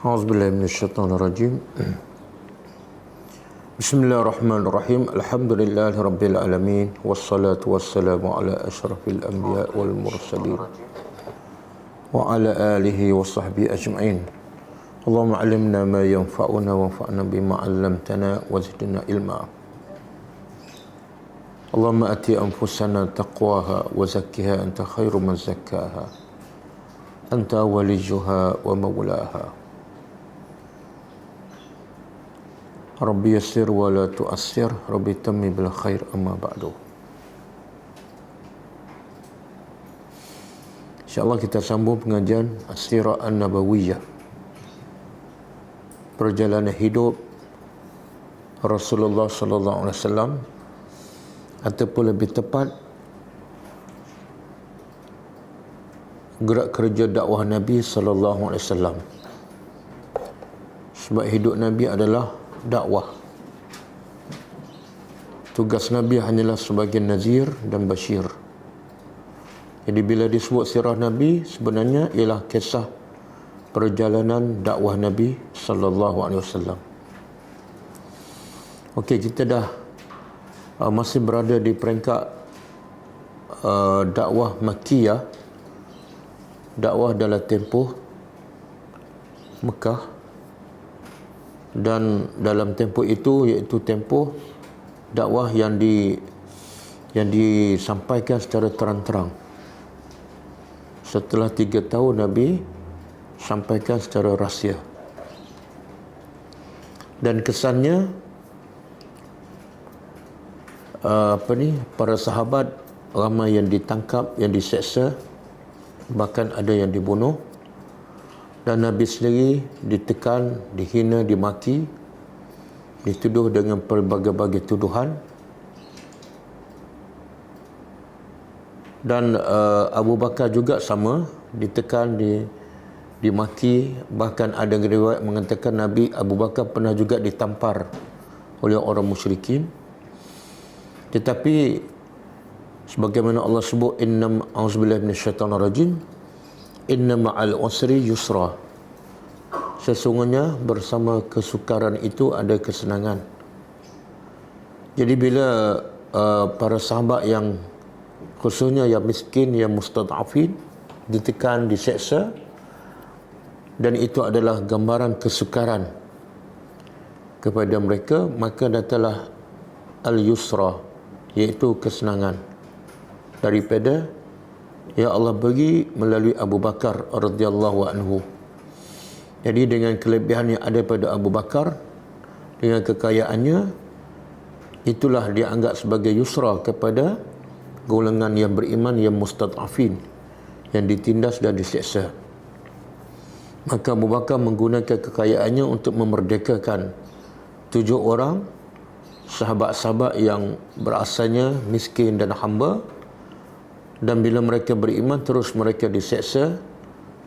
A'udzubillahi minasyaitonirrajim. Bismillahirrahmanirrahim. Alhamdulillahirabbil alamin wassalatu wassalamu ala asyrafil anbiya wal mursalin wa ala alihi wa sahbihi ajma'in. Allahumma 'allimna ma yanfa'una wanfa'na bima 'allamtana wa zidna ilma. Allahumma ati anfusana taqwaha wa zakkiha anta khairu man zakkaha. Anta waliyuha wa mawlaha. Rabbi yassir wa la tu'assir, Rabbi tammi bil khair, amma ba'du. InsyaAllah kita sambung pengajian As-Sirah An-Nabawiyah, perjalanan hidup Rasulullah sallallahu alaihi wasallam, ataupun lebih tepat gerak kerja dakwah Nabi sallallahu alaihi wasallam. Sebab hidup Nabi adalah dakwah. Tugas Nabi hanyalah sebagai nazir dan bashir. Jadi bila disebut sirah Nabi, sebenarnya ialah kisah perjalanan dakwah Nabi sallallahu alaihi wasallam. Okey, kita dah masih berada di peringkat dakwah Makkiyah, dakwah dalam tempoh Mekah. Dan dalam tempoh itu, iaitu tempoh dakwah yang disampaikan secara terang-terang. Setelah 3 tahun Nabi sampaikan secara rahsia. Dan kesannya para sahabat ramai yang ditangkap, yang diseksa, bahkan ada yang dibunuh. Dan Nabi sendiri ditekan, dihina, dimaki, dituduh dengan pelbagai-bagai tuduhan. Dan Abu Bakar juga sama, ditekan, dimaki. Bahkan ada riwayat mengatakan Nabi Abu Bakar pernah juga ditampar oleh orang musyrikin. Tetapi sebagaimana Allah sebut, a'udzubillahi minasyaitonirrajim, inna ma'al usri yusra, sesungguhnya bersama kesukaran itu ada kesenangan. Jadi bila para sahabat yang khususnya yang miskin, yang mustad'afin, ditekan, diseksa, dan itu adalah gambaran kesukaran kepada mereka, maka datanglah al-yusra, iaitu kesenangan daripada ya Allah bagi melalui Abu Bakar radhiyallahu anhu. Jadi dengan kelebihan yang ada pada Abu Bakar, dengan kekayaannya, itulah dianggap sebagai yusra kepada golongan yang beriman, yang mustad'afin, yang ditindas dan diseksa. Maka Abu Bakar menggunakan kekayaannya untuk memerdekakan 7 orang sahabat-sahabat yang berasalnya miskin dan hamba. Dan bila mereka beriman, terus mereka diseksa,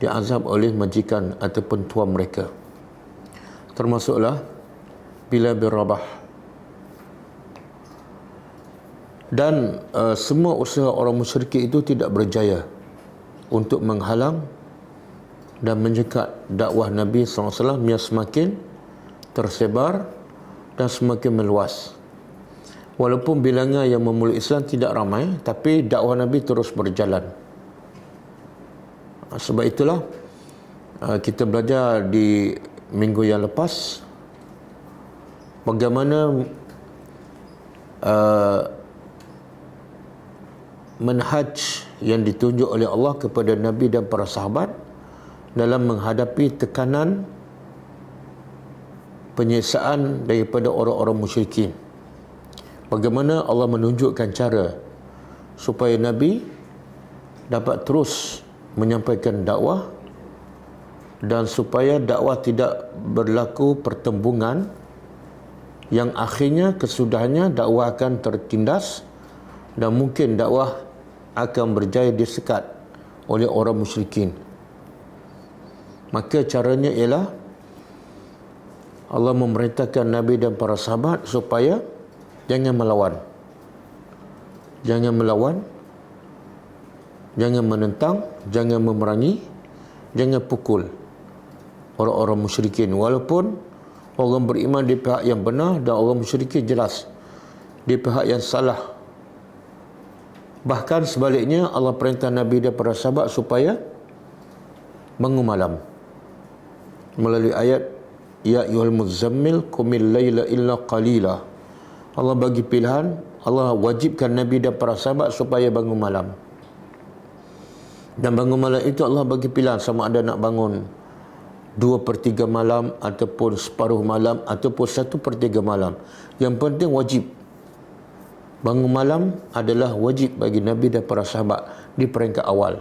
diazab oleh majikan ataupun tuan mereka. Termasuklah Bilal bin Rabah. Dan semua usaha orang musyrikin itu tidak berjaya untuk menghalang dan menyekat dakwah Nabi SAW yang semakin tersebar dan semakin meluas. Walaupun bilangan yang memeluk Islam tidak ramai, tapi dakwah Nabi terus berjalan. Sebab itulah kita belajar di minggu yang lepas bagaimana manhaj yang ditunjuk oleh Allah kepada Nabi dan para sahabat dalam menghadapi tekanan penyiksaan daripada orang-orang musyrikin. Bagaimana Allah menunjukkan cara supaya Nabi dapat terus menyampaikan dakwah, dan supaya dakwah tidak berlaku pertembungan yang akhirnya kesudahannya dakwah akan tertindas dan mungkin dakwah akan berjaya disekat oleh orang musyrikin. Maka caranya ialah Allah memerintahkan Nabi dan para sahabat supaya jangan melawan. Jangan melawan, jangan menentang, jangan memerangi, jangan pukul. orang-orang musyrikin. Walaupun orang beriman di pihak yang benar dan orang musyrikin jelas di pihak yang salah. Bahkan sebaliknya, Allah perintah Nabi dan para sahabat supaya bangun malam melalui ayat ya ayyuhal muzammil qumil laila illa qalila. Allah bagi pilihan, Allah wajibkan Nabi dan para sahabat supaya bangun malam. Dan bangun malam itu Allah bagi pilihan, sama ada nak bangun 2/3 malam ataupun separuh malam ataupun 1/3 malam. Yang penting wajib. Bangun malam adalah wajib bagi Nabi dan para sahabat di peringkat awal.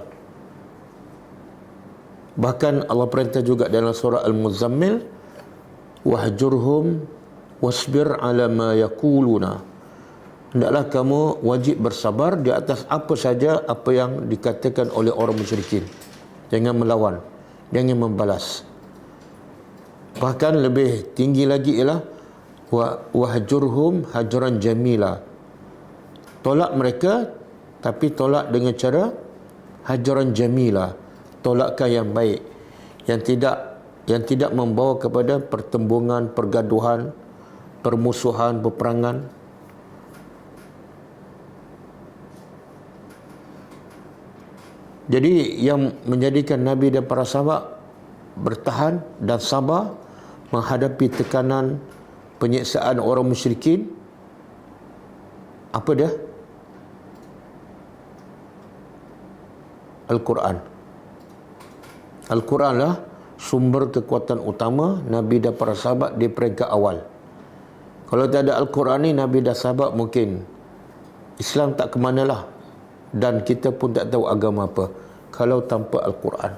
Bahkan Allah perintah juga dalam surah Al-Muzammil, wahjurhum wasbir ala ma yakuluna. Hendaklah kamu wajib bersabar di atas apa saja apa yang dikatakan oleh orang musyrikin. Jangan melawan, jangan membalas. Bahkan lebih tinggi lagi ialah wahjurhum hajran jamila. Tolak mereka, tapi tolak dengan cara hajran jamila, tolakkan yang baik, yang tidak membawa kepada pertembungan, pergaduhan, permusuhan, peperangan. Jadi yang menjadikan Nabi dan para sahabat bertahan dan sabar menghadapi tekanan penyiksaan orang musyrikin, apa dia? Al-Quran. Al-Quran lah sumber kekuatan utama Nabi dan para sahabat di peringkat awal. Kalau tak ada Al-Quran ni, Nabi dan sahabat mungkin Islam tak ke manalah, dan kita pun tak tahu agama apa kalau tanpa Al-Quran.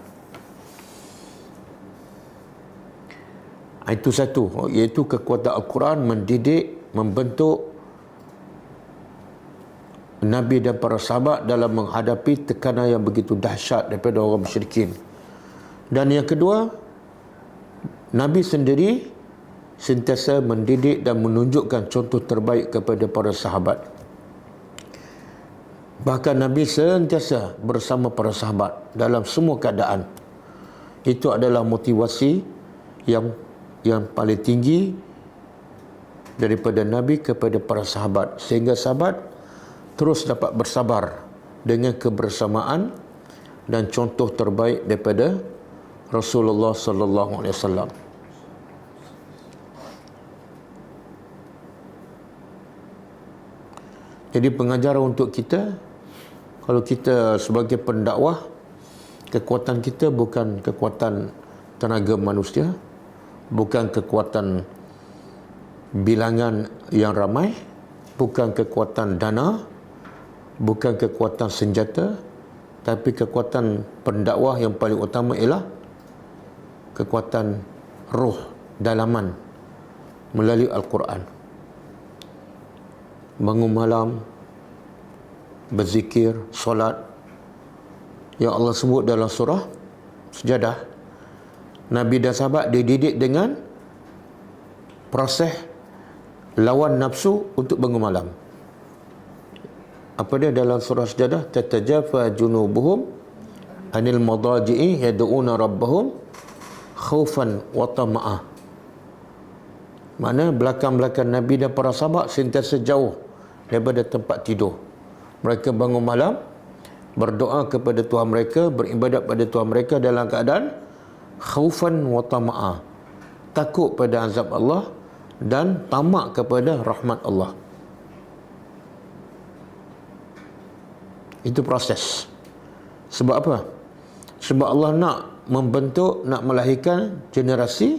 Itu satu, iaitu kekuatan Al-Quran mendidik, membentuk Nabi dan para sahabat dalam menghadapi tekanan yang begitu dahsyat daripada orang musyrikin. Dan yang kedua, Nabi sendiri sentiasa mendidik dan menunjukkan contoh terbaik kepada para sahabat. Bahkan Nabi sentiasa bersama para sahabat dalam semua keadaan. Itu adalah motivasi yang paling tinggi daripada Nabi kepada para sahabat, sehingga sahabat terus dapat bersabar dengan kebersamaan dan contoh terbaik daripada Rasulullah sallallahu alaihi wasallam. Jadi pengajaran untuk kita, kalau kita sebagai pendakwah, kekuatan kita bukan kekuatan tenaga manusia, bukan kekuatan bilangan yang ramai, bukan kekuatan dana, bukan kekuatan senjata, tapi kekuatan pendakwah yang paling utama ialah kekuatan roh dalaman melalui Al-Quran. Bangun malam, berzikir, solat, yang Allah sebut dalam surah Sejadah. Nabi dan sahabat dididik dengan proses lawan nafsu untuk bangun malam. Apa dia dalam surah Sejadah? Tatajafa junubuhum anil madaji'i yad'una rabbahum khaufan wa tama'ah. Mana belakang-belakang Nabi dan para sahabat sentiasa jauh daripada tempat tidur. Mereka bangun malam, berdoa kepada Tuhan mereka, beribadat pada Tuhan mereka dalam keadaan khaufan wa tama'ah, takut pada azab Allah dan tamak kepada rahmat Allah. Itu proses. Sebab apa? Sebab Allah nak membentuk, nak melahirkan generasi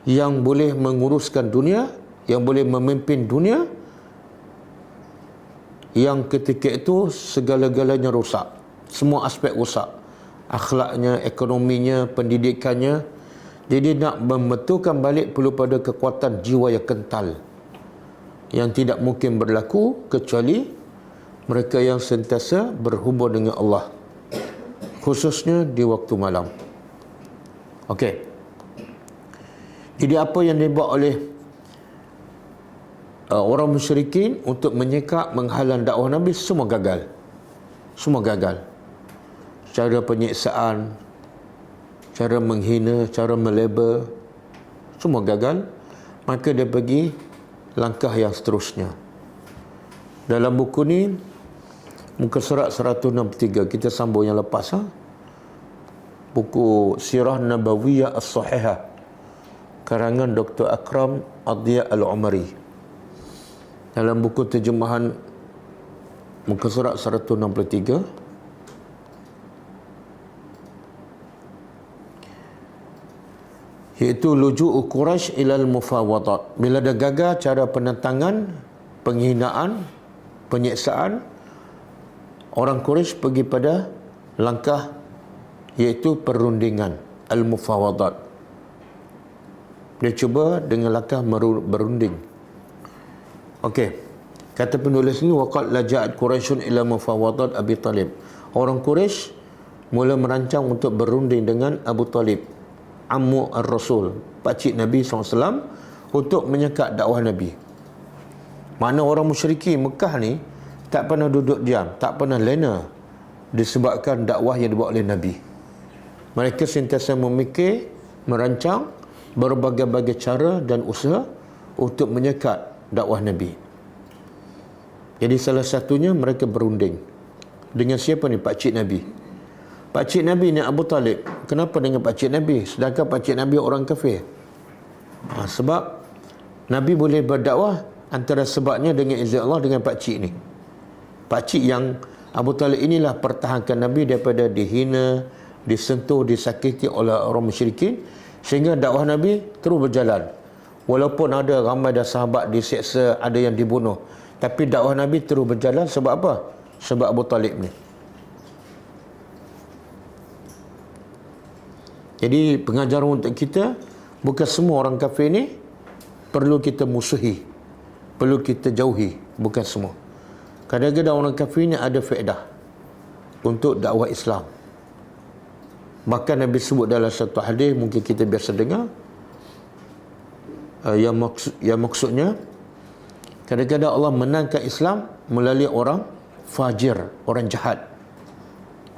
yang boleh menguruskan dunia, yang boleh memimpin dunia, yang ketika itu segala-galanya rosak. Semua aspek rosak. Akhlaknya, ekonominya, pendidikannya. Jadi nak membetulkan balik perlu pada kekuatan jiwa yang kental, yang tidak mungkin berlaku kecuali mereka yang sentiasa berhubung dengan Allah, khususnya di waktu malam. Okey. Jadi apa yang dibuat oleh orang musyrikin untuk menyekap, menghalang dakwah Nabi, semua gagal. Semua gagal. Cara penyiksaan, cara menghina, cara melabel, semua gagal. Maka dia pergi langkah yang seterusnya. Dalam buku ni, muka surat 163, kita sambung yang lepas. Buku Sirah Nabawiyah As-Sahihah, karangan Dr. Akram Adhiya Al-Umari. Dalam buku terjemahan muka surat 163, iaitu luju'u Quraisy ilal mufawadat. Bila dah gagal cara penentangan, penghinaan, penyiksaan, orang Quraisy pergi pada langkah iaitu perundingan, al-mufawadat. Dia cuba dengan langkah berunding. Okey. Kata penulis ni, waqad laja'at Quraisyun ila mufawadat Abi Talib. Orang Quraisy mula merancang untuk berunding dengan Abu Talib, ammu ar-Rasul, pakcik Nabi SAW, untuk menyekat dakwah Nabi. Mana orang musyriki Mekah ni tak pernah duduk diam, tak pernah lena disebabkan dakwah yang dibawa oleh Nabi. Mereka sentiasa memikir, merancang berbagai-bagai cara dan usaha untuk menyekat dakwah Nabi. Jadi salah satunya mereka berunding dengan siapa ni? Pakcik Nabi. Pakcik Nabi ni Abu Talib. Kenapa dengan pakcik Nabi? Sedangkan pakcik Nabi orang kafir. Sebab Nabi boleh berdakwah antara sebabnya dengan izin Allah dengan pakcik ni. Pakcik yang Abu Talib inilah pertahankan Nabi daripada dihina, disentuh, disakiti oleh orang musyrikin, sehingga dakwah Nabi terus berjalan. Walaupun ada ramai dah sahabat diseksa, ada yang dibunuh, tapi dakwah Nabi terus berjalan. Sebab apa? Sebab Abu Talib ni. Jadi pengajaran untuk kita, bukan semua orang kafir ni perlu kita musuhi, perlu kita jauhi. Bukan semua. Kadang-kadang orang kafir ni ada faedah untuk dakwah Islam. Bahkan Nabi sebut dalam satu hadis, mungkin kita biasa dengar, yang maksudnya kadang-kadang Allah menangkan Islam melalui orang fajir, orang jahat.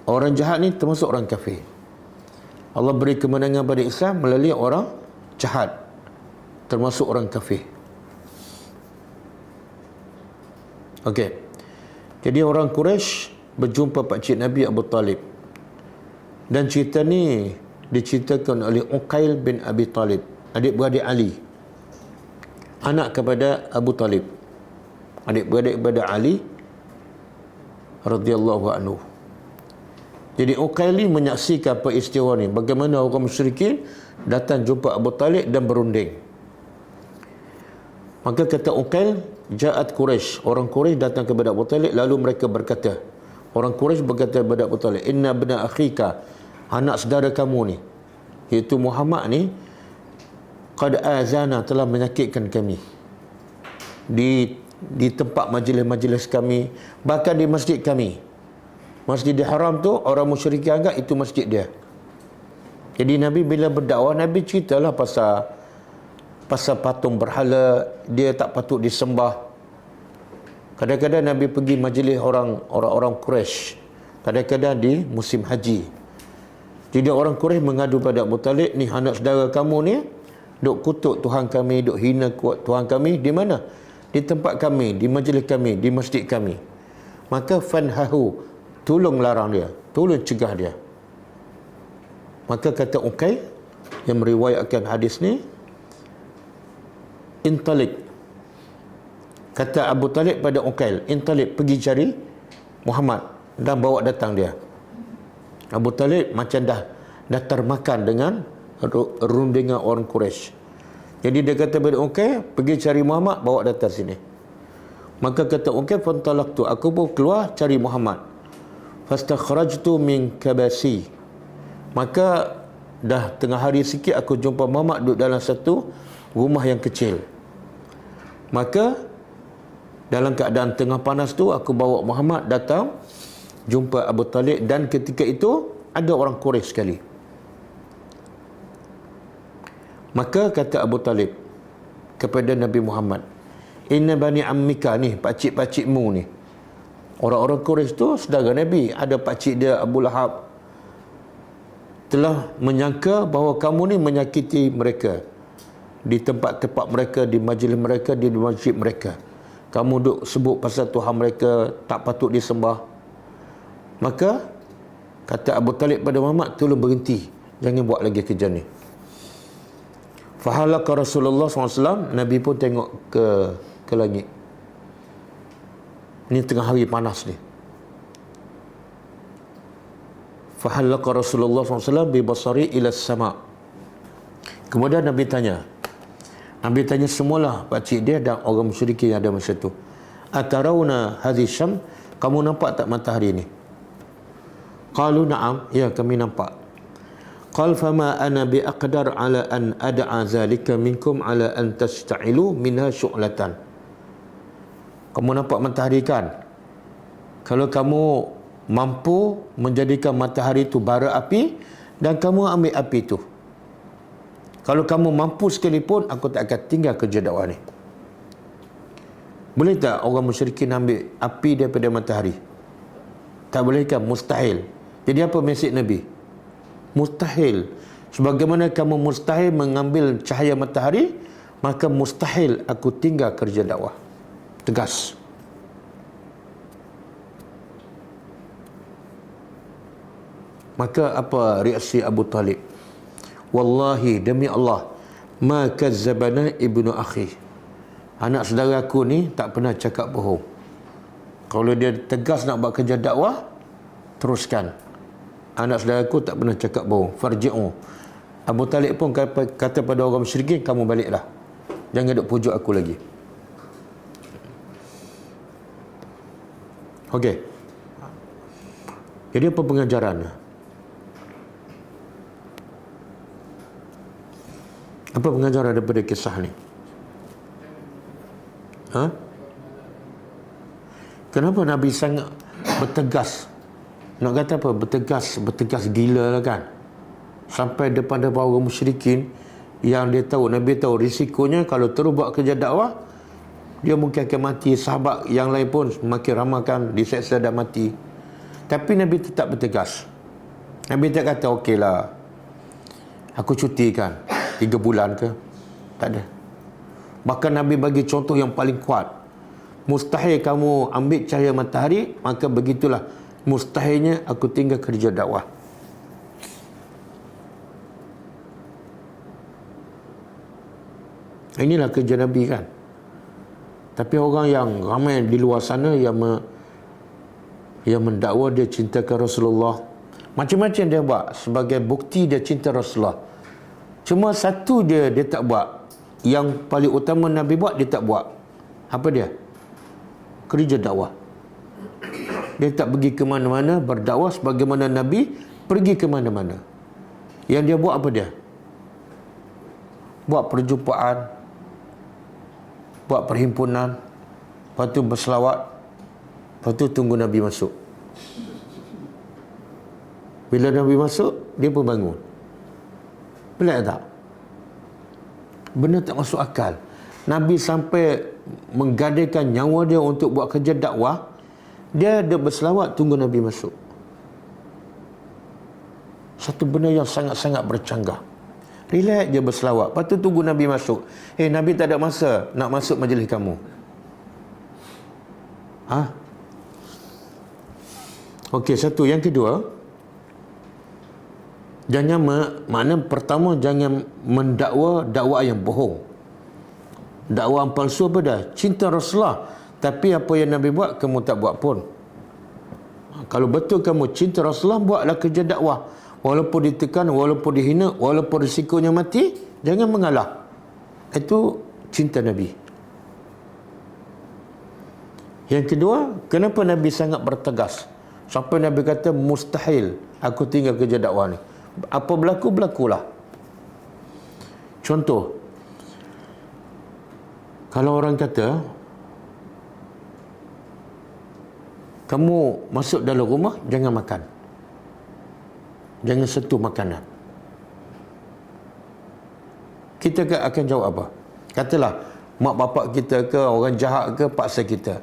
Orang jahat ni termasuk orang kafir. Allah beri kemenangan pada Islam melalui orang jahat, termasuk orang kafir. Okey. Jadi orang Quraisy berjumpa pakcik Nabi Abu Talib. Dan cerita ni diceritakan oleh Uqail bin Abi Talib, adik-beradik Ali, anak kepada Abu Talib, adik-beradik kepada Ali radhiyallahu anhu. Jadi Uqail ni menyaksikan peristiwa ni, bagaimana orang musyrikin datang jumpa Abu Talib dan berunding. Maka kata Uqail, ja'at Quraisy, orang Quraisy datang kepada Abu Talib, lalu mereka berkata, orang Quraisy berkata kepada Abu Talib, inna bna akhika, anak saudara kamu ni, iaitu Muhammad ni, qad azana, telah menyakitkan kami di tempat majlis-majlis kami, bahkan di masjid kami. Masjidil Haram tu orang musyrik anggap itu masjid dia. Jadi Nabi bila berdakwah, Nabi ceritalah pasal patung berhala, dia tak patut disembah. Kadang-kadang Nabi pergi majlis orang-orang Quraisy, kadang-kadang di musim haji. Jadi orang Quraisy mengadu pada Abu Talib, ni anak saudara kamu ni duk kutuk Tuhan kami, duk hina Tuhan kami. Di mana? Di tempat kami, di majlis kami, di masjid kami. Maka fanhahu, tolong larang dia, tolong cegah dia. Maka kata Uqail yang meriwayatkan hadis ni, intalik, kata Abu Talib pada Uqail, intalik, pergi cari Muhammad dan bawa datang dia. Abu Talib macam dah termakan dengan rundingan orang Quraisy. Jadi dia kata pada Uqail, pergi cari Muhammad, bawa datang sini. Maka kata Uqail, fantalaqtu, aku pun keluar cari Muhammad. Fastakhrajtu min kabasi, maka dah tengah hari sikit aku jumpa Muhammad duduk dalam satu rumah yang kecil. Maka dalam keadaan tengah panas tu, aku bawa Muhammad datang jumpa Abu Talib, dan ketika itu ada orang Quraisy sekali. Maka kata Abu Talib kepada Nabi Muhammad, inna bani ammika, ni pakcik-pakcikmu ni. Orang-orang Quraisy tu saudara Nabi. Ada pakcik dia Abu Lahab, telah menyangka bahawa kamu ni menyakiti mereka di tempat-tempat mereka, di majlis mereka, di masjid mereka. Kamu duk sebut pasal Tuhan mereka tak patut disembah. Maka kata Abu Talib pada Muhammad, tolong berhenti, jangan buat lagi kerja ni. Fahalaka Rasulullah SAW, Nabi pun tengok ke langit. Ini tengah hari panas ni. Fahalaka Rasulullah SAW bibasari ila sama. Kemudian Nabi tanya semualah pakcik dia dan orang musyrikin yang ada masa tu, atarawna hadhi syam, kamu nampak tak matahari ni? Qalu na'am, ya kami nampak. Qal fama ana biaqdar ala an ad'a zalika minkum ala an tasta'ilu minha syu'latan. Kamu nampak matahari kan? Kalau kamu mampu menjadikan matahari itu bara api dan kamu ambil api itu, kalau kamu mampu sekalipun, aku tak akan tinggal kerja dakwah ni. Boleh tak orang musyrikin ambil api daripada matahari? Tak boleh kan? Mustahil. Jadi apa mesej Nabi? Mustahil. Sebagaimana kamu mustahil mengambil cahaya matahari, maka mustahil aku tinggal kerja dakwah. Tegas. Maka apa reaksi Abu Talib? Wallahi, demi Allah, ma kazzabana ibnu akhi. Anak saudara aku ni tak pernah cakap bohong. Kalau dia tegas nak buat kerja dakwah, teruskan. Anak saudara aku tak pernah cakap bohong. Farji'u. Abu Talib pun kata pada orang musyrikin, kamu baliklah, jangan duk pujuk aku lagi. Okey. Jadi apa pengajarannya? Apa pengajaran daripada kisah ni? Kenapa Nabi sangat bertegas? Nak kata apa? Bertegas gila lah kan? Sampai depan orang musyrikin yang dia tahu, Nabi tahu risikonya kalau terus buat kerja dakwah, dia mungkin akan mati. Sahabat yang lain pun makin ramalkan, diseksa dan mati. Tapi Nabi tetap bertegas. Nabi tak kata, okeylah, aku cuti kan 3 bulan ke? Tak ada. Bahkan Nabi bagi contoh yang paling kuat. Mustahil kamu ambil cahaya matahari, maka begitulah mustahilnya aku tinggal kerja dakwah. Inilah kerja Nabi kan. Tapi orang yang ramai di luar sana yang mendakwa dia cintakan Rasulullah, macam-macam dia buat sebagai bukti dia cinta Rasulullah. Cuma satu dia tak buat. Yang paling utama Nabi buat, dia tak buat. Apa dia? Kerja dakwah. Dia tak pergi ke mana-mana berdakwah sebagaimana Nabi pergi ke mana-mana. Yang dia buat apa dia? Buat perjumpaan, buat perhimpunan, lepas tu berselawat, lepas tu tunggu Nabi masuk. Bila Nabi masuk, dia pun bangun. Pelik tak? Benar tak masuk akal. Nabi sampai menggadaikan nyawa dia untuk buat kerja dakwah, dia berselawat tunggu Nabi masuk. Satu benda yang sangat-sangat bercanggah. Relax je berselawat, lepas tu tunggu Nabi masuk. Nabi tak ada masa nak masuk majlis kamu. Okey, satu. Yang kedua, jangan makna pertama, jangan mendakwa dakwah yang bohong. Dakwah yang palsu apa dah? Cinta Rasulullah, tapi apa yang Nabi buat kamu tak buat pun. Kalau betul kamu cinta Rasulullah, buatlah kerja dakwah. Walaupun ditekan, walaupun dihina, walaupun risikonya mati, jangan mengalah. Itu cinta Nabi. Yang kedua, kenapa Nabi sangat bertegas sampai Nabi kata mustahil aku tinggal kerja dakwah ni? Apa berlaku, berlakulah. Contoh, kalau orang kata kamu masuk dalam rumah, jangan makan, jangan sentuh makanan, kita akan jawab apa? Katalah mak bapak kita ke, orang jahat ke, paksa kita,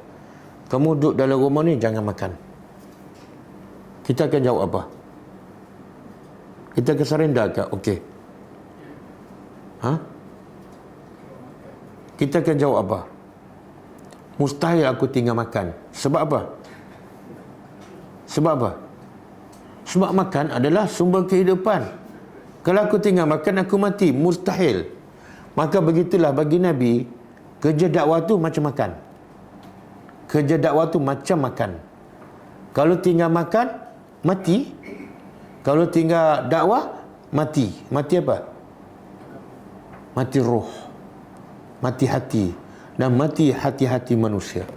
kamu duduk dalam rumah ni jangan makan. Kita akan jawab apa? Kita akan surrender ke? Okey. Ha? Kita akan jawab apa? Mustahil aku tinggal makan. Sebab apa? Sebab apa? Sebab makan adalah sumber kehidupan. Kalau aku tinggal makan, aku mati. Mustahil. Maka begitulah bagi Nabi, kerja dakwah tu macam makan. Kerja dakwah tu macam makan. Kalau tinggal makan, mati. Kalau tinggal dakwah, mati. Mati apa? Mati roh. Mati hati. Dan mati hati-hati manusia.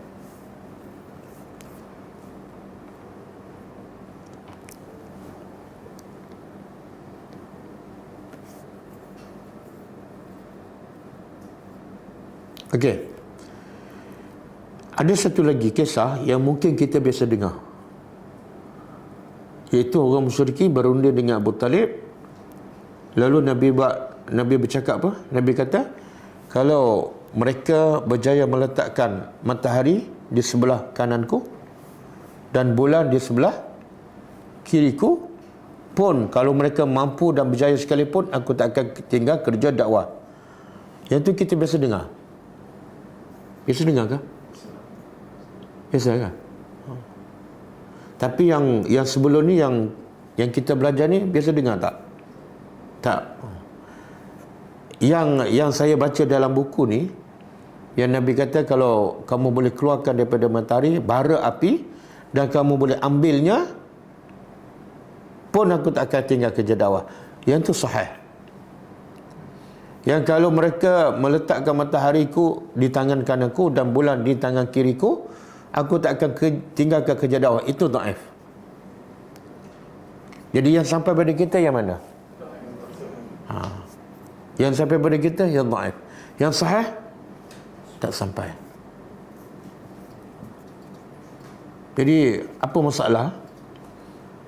Okey. Ada satu lagi kisah yang mungkin kita biasa dengar. Iaitu orang musyrikin berunding dengan Abu Talib. Lalu Nabi bercakap apa? Nabi kata, kalau mereka berjaya meletakkan matahari di sebelah kananku dan bulan di sebelah kiriku, pun kalau mereka mampu dan berjaya sekalipun, aku tak akan tinggal kerja dakwah. Yang tu kita biasa dengar. Biasa dengar ke? Biasa kan? Tapi yang sebelum ni, yang kita belajar ni, biasa dengar tak? Tak. Yang saya baca dalam buku ni, yang Nabi kata kalau kamu boleh keluarkan daripada matahari bara api dan kamu boleh ambilnya, pun aku tak akan tinggal kerja dakwah. Yang tu sahih. Yang kalau mereka meletakkan matahariku di tangan kananku dan bulan di tangan kiriku, aku tak akan tinggalkan kerja dakwah. Itu dhaif. Jadi yang sampai pada kita yang mana? Yang sampai pada kita yang dhaif. Yang sahih tak sampai. Jadi apa masalah?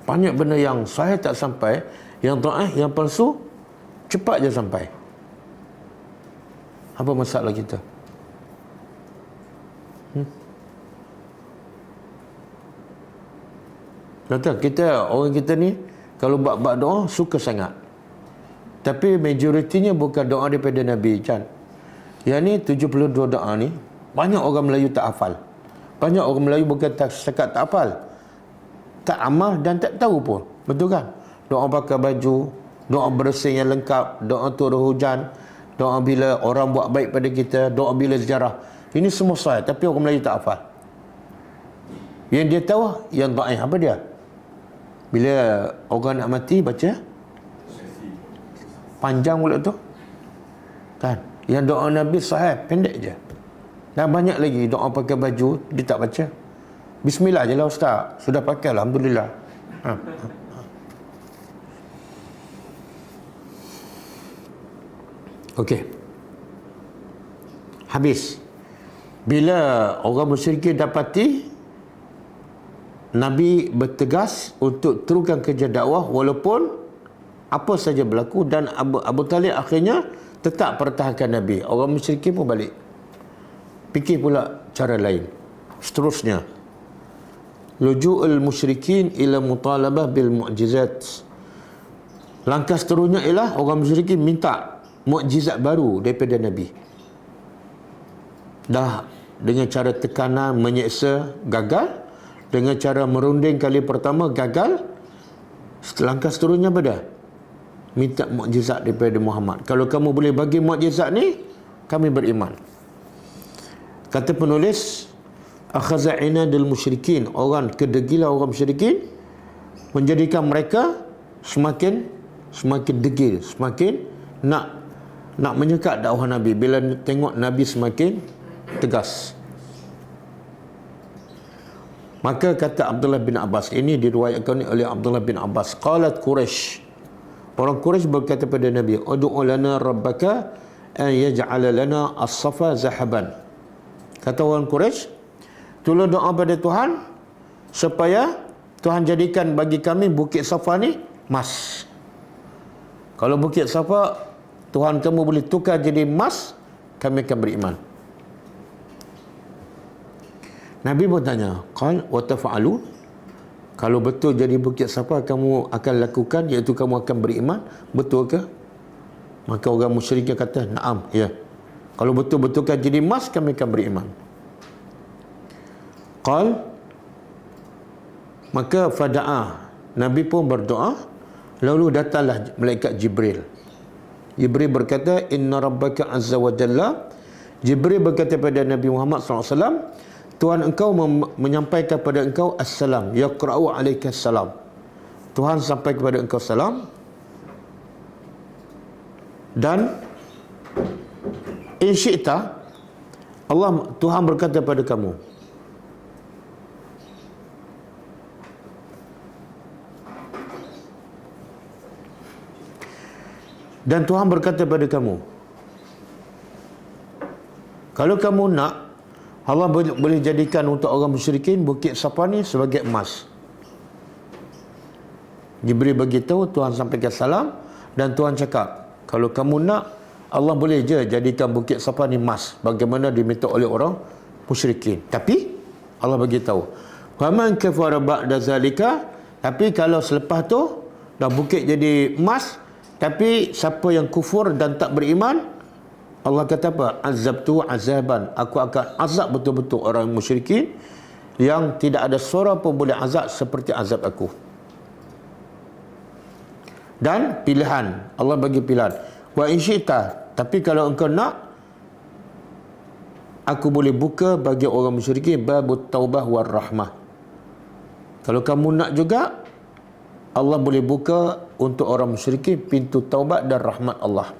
Banyak benda yang sahih tak sampai, yang dhaif, yang palsu cepat je sampai. Apa masalah kita? Kata kita, orang kita ni kalau buat doa suka sangat. Tapi majoritinya bukan doa daripada Nabi kan. Yang ni 72 doa ni banyak orang Melayu tak hafal. Banyak orang Melayu bukan setakat tak hafal, tak amal dan tak tahu pun. Betul kan? Doa pakai baju, doa bersih yang lengkap, doa turun hujan, doa bila orang buat baik pada kita, doa bila sejarah. Ini semua sahih, tapi orang Melayu tak hafal. Yang dia tahu yang dhaif apa dia? Bila orang nak mati baca panjang pula tu kan. Yang doa Nabi sahih, pendek je. Dan banyak lagi doa pakai baju dia tak baca. Bismillah je lah ustaz, sudah pakai alhamdulillah. Okey. Habis. Bila orang musyrikin dapati Nabi bertegas untuk teruskan kerja dakwah walaupun apa saja berlaku, dan Abu Talib akhirnya tetap pertahankan Nabi. Orang musyrikin pun balik, fikir pula cara lain. Seterusnya, luju'ul musyrikin ila mutalabah bil mu'jizat. Langkah seterusnya ialah orang musyrikin minta mukjizat baru daripada Nabi. Dah dengan cara tekanan, menyeksa, gagal. Dengan cara merunding kali pertama, gagal. Langkah seterusnya apa dah? Minta mukjizat daripada Muhammad. Kalau kamu boleh bagi mukjizat ni, kami beriman. Kata penulis, akhaza inadul musyrikin, orang kedegilan orang musyrikin menjadikan mereka semakin degil, semakin nak menyekat dakwah Nabi bila tengok Nabi semakin tegas. Maka kata Abdullah bin Abbas, ini diriwayatkan oleh Abdullah bin Abbas, qalat Quraisy, orang Quraisy berkata pada Nabi, ud'u lana rabbaka an yaj'ala lana as-safa zahaban. Kata orang Quraisy, tolong doa pada Tuhan supaya Tuhan jadikan bagi kami bukit Safa ni emas. Kalau bukit Safa Tuhan kamu boleh tukar jadi emas, kami akan beriman. Nabi pun tanya, qal wa taf'alu, Kalau betul jadi Bukit Safa kamu akan lakukan, iaitu kamu akan beriman, betul ke? Maka orang musyrik kata, naam, ya. Kalau betul-betul kan jadi emas, kami akan beriman. Qal, maka fada'a, Nabi pun berdoa, lalu datanglah malaikat Jibril. Jibril berkata, inna rabbaka azza wa jalla. Jibril berkata pada Nabi Muhammad SAW, Tuhan engkau menyampaikan kepada engkau assalam, yaqra'u alaika assalam. Tuhan sampai kepada engkau salam. Dan in syi'ta, Tuhan berkata pada kamu, dan Tuhan berkata pada kamu, kalau kamu nak, Allah boleh jadikan untuk orang musyrikin Bukit Safa ni sebagai emas. Jibril beritahu, Tuhan sampaikan salam, dan Tuhan cakap, kalau kamu nak, Allah boleh je jadikan Bukit Safa ni emas, bagaimana diminta oleh orang musyrikin. Tapi Allah beritahu, faman kafara ba'da zalika, tapi kalau selepas tu dah bukit jadi emas, tapi siapa yang kufur dan tak beriman, Allah kata apa? Azabtu azaban, aku akan azab betul-betul orang musyrikin yang tidak ada seorang pun boleh azab seperti azab aku. Dan pilihan, Allah bagi pilihan, wa in syi'ta, tapi kalau engkau nak, aku boleh buka bagi orang musyrikin babut taubah war rahmah. Kalau kamu nak juga, Allah boleh buka untuk orang musyrikin pintu taubat dan rahmat Allah.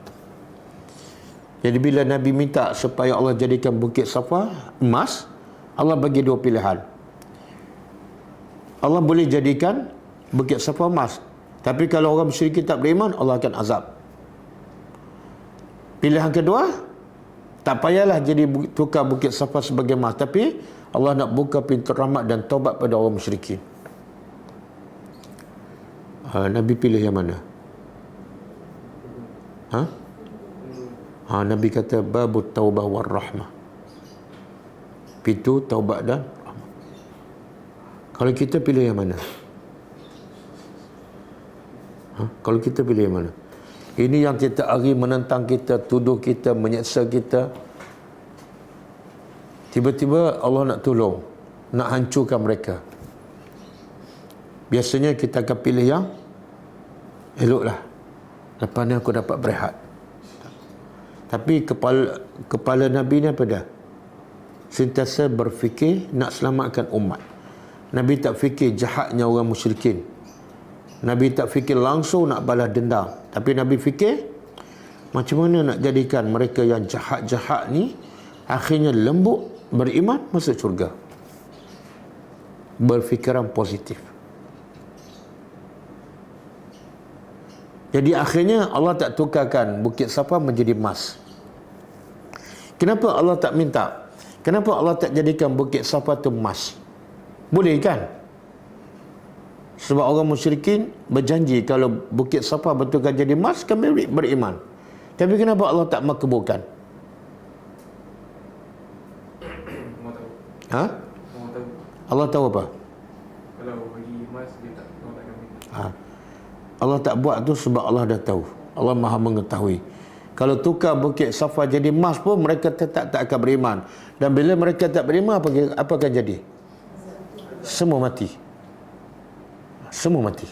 Jadi bila Nabi minta supaya Allah jadikan Bukit Safa emas, Allah bagi dua pilihan. Allah boleh jadikan Bukit Safa emas, tapi kalau orang musyrikin tak beriman, Allah akan azab. Pilihan kedua, tak payahlah jadi tukar Bukit Safa sebagai emas, tapi Allah nak buka pintu rahmat dan taubat pada orang musyrikin. Nabi pilih yang mana? Nabi kata babut taubah war rahmah, pintu taubat dan rahmat. Kalau kita pilih yang mana? Kalau kita pilih yang mana? Ini yang kita hari menentang kita, tuduh kita, menyeksa kita. Tiba-tiba Allah nak tolong, nak hancurkan mereka. Biasanya kita akan pilih yang eloklah, lepas ni aku dapat berehat. Tapi kepala Nabi ni apa dah? Sentiasa berfikir nak selamatkan umat. Nabi tak fikir jahatnya orang musyrikin. Nabi tak fikir langsung nak balas dendam. Tapi Nabi fikir macam mana nak jadikan mereka yang jahat-jahat ni akhirnya lembut, beriman, masuk syurga. Berfikiran positif. Jadi akhirnya Allah tak tukarkan Bukit Safa menjadi emas. Kenapa Allah tak minta? Kenapa Allah tak jadikan Bukit Safa tu emas? Boleh kan? Sebab orang musyrikin berjanji kalau Bukit Safa betulkan jadi emas, kami beriman. Tapi kenapa Allah tak makbulkan? Allah tahu apa? Kalau bagi emas, dia tak minta. Allah tak buat tu sebab Allah dah tahu. Allah Maha mengetahui. Kalau tukar Bukit Safa jadi emas pun, mereka tetap tak akan beriman. Dan bila mereka tak beriman, apa akan jadi? Semua mati. Semua mati.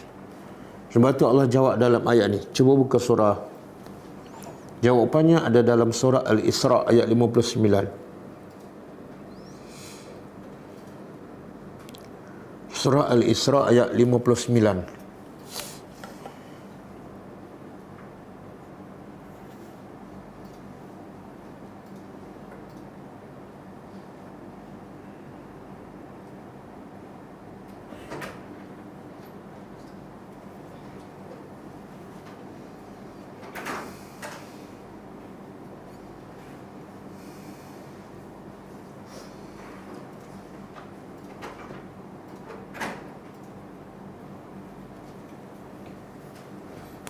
Sebab tu Allah jawab dalam ayat ni. Cuba buka surah. Jawapannya ada dalam surah Al-Isra ayat 59. Surah Al-Isra ayat 59.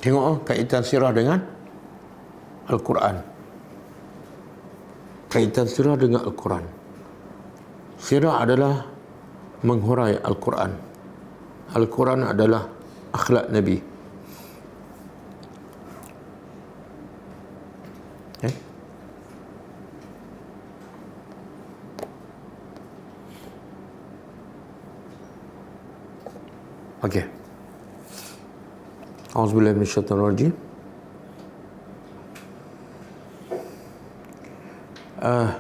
Tengok kaitan sirah dengan Al-Quran. Kaitan sirah dengan Al-Quran. Sirah adalah menghurai Al-Quran. Al-Quran adalah akhlak Nabi. Okey. Auzubillahi minasyaitonir rajim.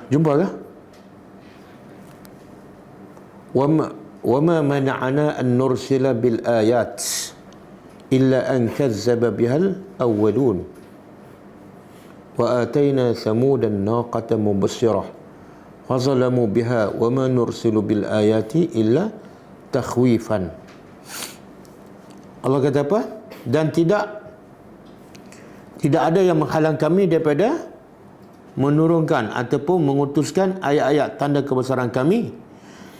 Jumpa ke? Wama mana'ana an nursila bil ayat illa an kazzaba bihal awwalun wa atayna samudan naqata mubsirah wa zalamu biha wama nursilu bil ayati illa takhwifan. Allah kata apa? Dan tidak ada yang menghalang kami daripada menurunkan ataupun mengutuskan ayat-ayat tanda kebesaran kami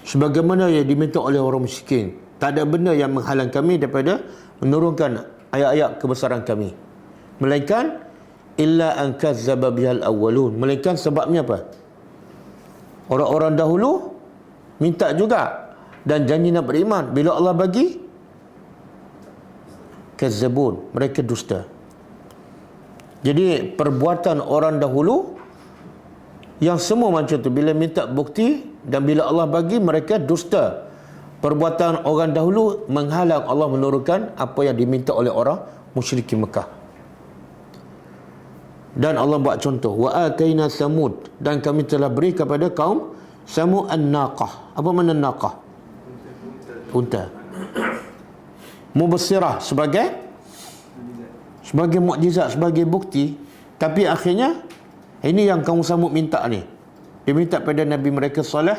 sebagaimana yang diminta oleh orang musyrikin. Tak ada benda yang menghalang kami daripada menurunkan ayat-ayat kebesaran kami, melainkan illa an kazzaba bihal awwalun, melainkan sebabnya apa? Orang-orang dahulu minta juga dan janji nak beriman, bila Allah bagi, kazzabun, mereka dusta. Jadi perbuatan orang dahulu yang semua macam tu, bila minta bukti dan bila Allah bagi, mereka dusta. Perbuatan orang dahulu menghalang Allah menurunkan apa yang diminta oleh orang musyrikin Mekah. Dan Allah buat contoh, wa ataina samud, dan kami telah beri kepada kaum Samud an-naqah. Apa makna naqah? Unta. Mubsirah, sebagai mukjizat, sebagai bukti. Tapi akhirnya ini yang kaum Samud minta ni. Dia minta pada Nabi mereka Saleh,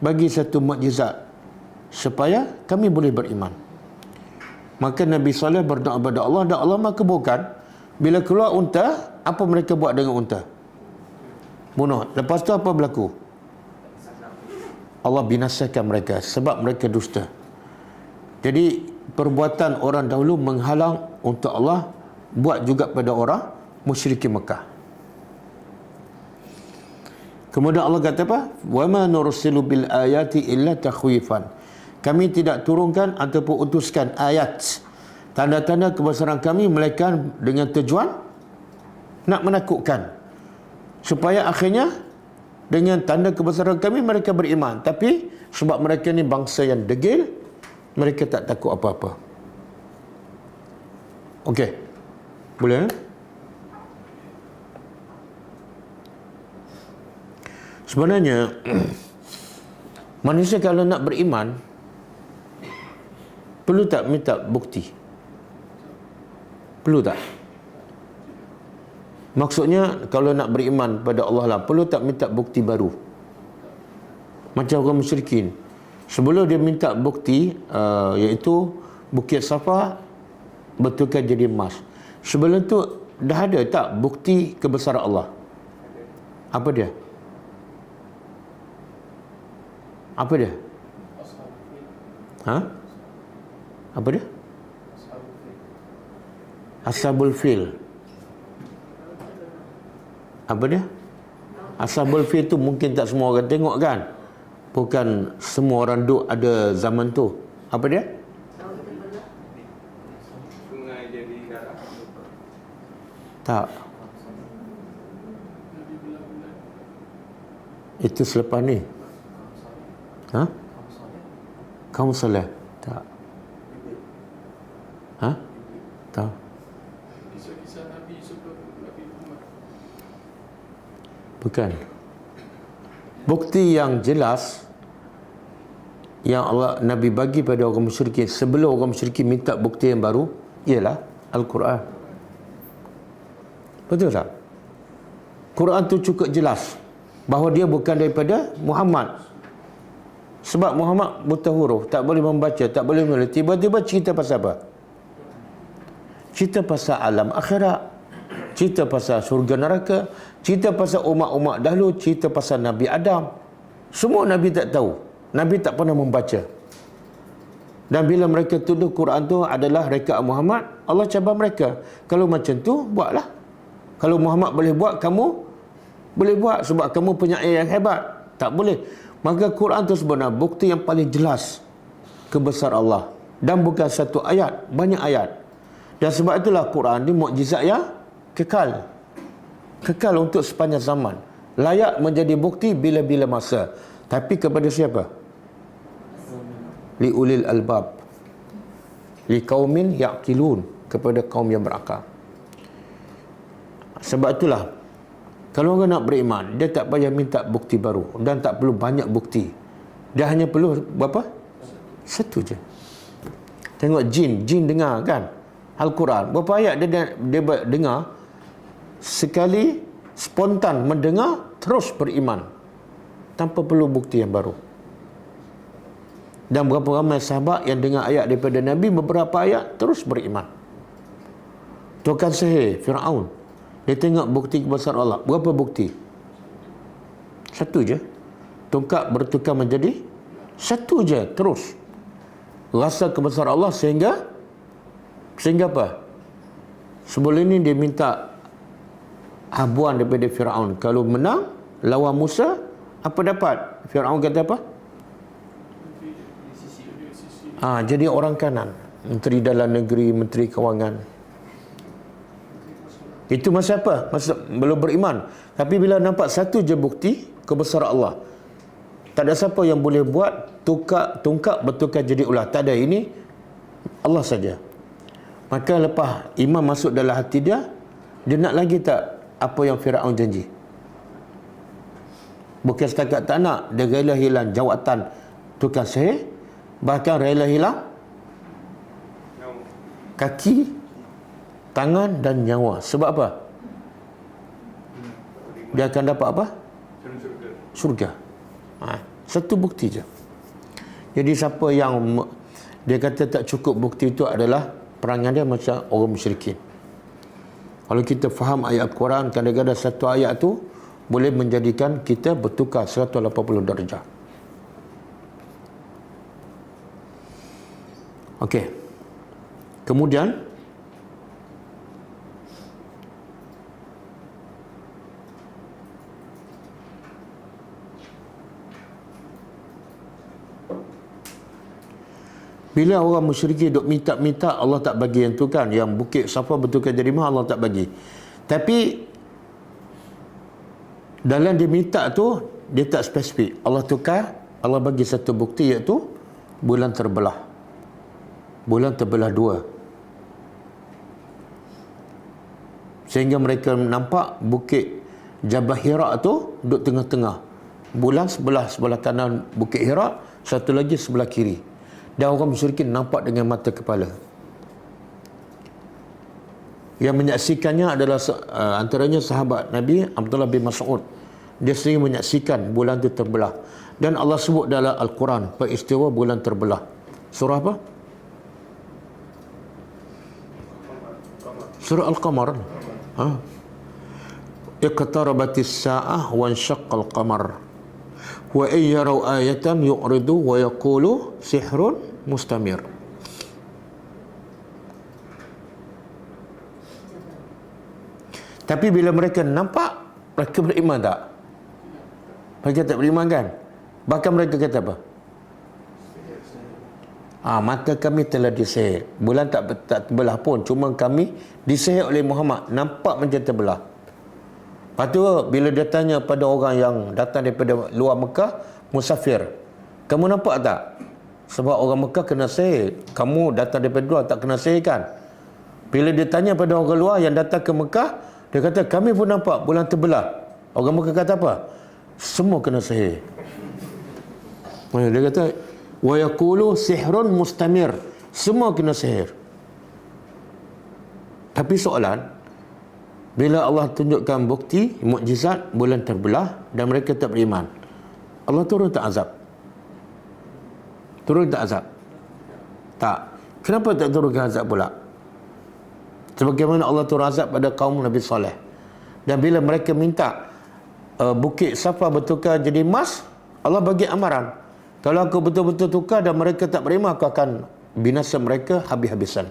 bagi satu mukjizat supaya kami boleh beriman. Maka Nabi Saleh berdoa kepada Allah dan Allah makabulkan. Bila keluar unta, apa mereka buat dengan unta? Bunuh. Lepas tu apa berlaku? Allah binasakan mereka sebab mereka dusta. Jadi perbuatan orang dahulu menghalang untuk Allah buat juga pada orang musyrikin Mekah. Kemudian Allah kata apa? Wa ma nursilu bil ayati illa takhwifan. Kami tidak turunkan ataupun utuskan ayat, tanda-tanda kebesaran kami, melainkan dengan tujuan nak menakutkan, supaya akhirnya dengan tanda kebesaran kami mereka beriman. Tapi sebab mereka ni bangsa yang degil, mereka tak takut apa-apa. Okey. Boleh? Sebenarnya manusia kalau nak beriman perlu tak minta bukti? Perlu tak? Maksudnya kalau nak beriman pada Allah lah, perlu tak minta bukti baru? Macam orang musyrikin, sebelum dia minta bukti, iaitu Bukit Safa betulkan jadi emas, sebelum tu dah ada tak bukti kebesaran Allah? Apa dia? Apa dia? Ha? Apa dia? Ashabul Fil. Apa dia? Ashabul Fil tu mungkin tak semua orang tengok kan? Bukan semua orang duk ada zaman tu. Apa dia? Sungai jadi darah. Tak. Itu selepas ni. Ha? Kaum Saleh? Tak. Ha? Tak. Kisah-kisah Nabi sebelum Nabi Muhammad. Bukan. Bukti yang jelas yang Allah Nabi bagi pada orang musyrikin sebelum orang musyrikin minta bukti yang baru ialah Al-Quran. Betul tak? Quran tu cukup jelas bahawa dia bukan daripada Muhammad. Sebab Muhammad buta huruf, tak boleh membaca, tak boleh menulis. Tiba-tiba cerita pasal apa? Cerita pasal alam akhirat, cerita pasal surga neraka, cerita pasal umat-umat dahulu, cerita pasal Nabi Adam. Semua Nabi tak tahu. Nabi tak pernah membaca. Dan bila mereka tuduh Quran tu adalah rekaan Muhammad, Allah cabar mereka. Kalau macam tu, buatlah. Kalau Muhammad boleh buat, kamu boleh buat sebab kamu penyair yang hebat. Tak boleh. Maka Quran tu sebenarnya bukti yang paling jelas kebesaran Allah. Dan bukan satu ayat, banyak ayat. Dan sebab itulah Quran ni mukjizat yang kekal. Kekal untuk sepanjang zaman. Layak menjadi bukti bila-bila masa. Tapi kepada siapa? Li ulil albab. Li qaumin yaqilun, kepada kaum yang berakal. Sebab itulah kalau orang nak beriman, dia tak payah minta bukti baru dan tak perlu banyak bukti. Dia hanya perlu berapa? Satu je. Tengok jin dengar kan Al-Quran. Berapa ayat dia dengar, sekali spontan mendengar, terus beriman tanpa perlu bukti yang baru. Dan berapa ramai sahabat yang dengar ayat daripada Nabi, beberapa ayat terus beriman. Tukang sihir Fir'aun, dia tengok bukti kebesaran Allah. Berapa bukti? Satu je. Tongkat bertukar menjadi satu je, terus rasa kebesaran Allah sehingga apa? Sebelum ini dia minta habuan daripada Fir'aun. Kalau menang lawan Musa, apa dapat? Fir'aun kata apa? Jadi orang kanan, Menteri Dalam Negeri, Menteri Kewangan. Itu masa apa? Masa belum beriman. Tapi bila nampak satu je bukti kebesaran Allah, tak ada siapa yang boleh buat tongkat bertukar jadi ular. Tak ada, ini Allah saja. Maka lepas iman masuk dalam hati dia nak lagi tak apa yang Firaun janji? Bukan setakat tak nak, dia rela hilang jawatan tukang sihir, bahkan rela hilang kaki, tangan dan nyawa. Sebab apa? Dia akan dapat apa? Surga. Satu bukti je. Jadi siapa yang dia kata tak cukup bukti, itu adalah perangai dia macam orang musyrikin. Kalau kita faham ayat Al-Quran, kadang-kadang satu ayat tu boleh menjadikan kita bertukar 180 darjah. Okey. Kemudian bila orang musyrikin duk minta-minta, Allah tak bagi yang tu kan. Yang bukit Safa bertukar jadi mahal, Allah tak bagi. Tapi dalam dia minta tu, dia tak spesifik. Allah tukar, Allah bagi satu bukti, iaitu bulan terbelah. Bulan terbelah dua. Sehingga mereka nampak bukit Jabal Hira tu duduk tengah-tengah. Bulan sebelah kanan bukit Hira, satu lagi sebelah kiri. Dan orang musyrikin nampak dengan mata kepala. Yang menyaksikannya adalah antaranya sahabat Nabi Abdullah bin Mas'ud. Dia sering menyaksikan bulan itu terbelah. Dan Allah sebut dalam Al-Quran peristiwa bulan terbelah. Surah apa? Surah Al-Qamar. Iqtarabatis sa'ah wa ansyaqqal qamar. Wa in yarau ayatan yu'ridu wa yaqulu sihrun mustamir. Tapi bila mereka nampak, mereka beriman tak? Mereka tak beriman kan? Bahkan mereka kata apa? Mata kami telah disihir. Bulan tak terbelah pun, cuma kami disihir oleh Muhammad. Nampak macam terbelah. Lepas tu bila dia tanya pada orang yang datang daripada luar Mekah, musafir, kamu nampak tak? Sebab orang Mekah kena sihir. Kamu datang daripada luar tak kena sihir kan? Bila dia tanya pada orang luar yang datang ke Mekah, dia kata kami pun nampak bulan terbelah. Orang Mekah kata apa? Semua kena sihir. Dia kata wa yaqulu sihrun mustamir. Semua kena sihir. Tapi soalan, bila Allah tunjukkan bukti, mukjizat, bulan terbelah dan mereka tak beriman, Allah turun tak azab? Turun tak azab? Tak. Kenapa tak turunkan azab pula? Sebagaimana Allah turun azab pada kaum Nabi Saleh. Dan bila mereka minta bukit Safa bertukar jadi emas, Allah bagi amaran. Kalau aku betul-betul tukar dan mereka tak beriman, aku akan binasa mereka habis-habisan.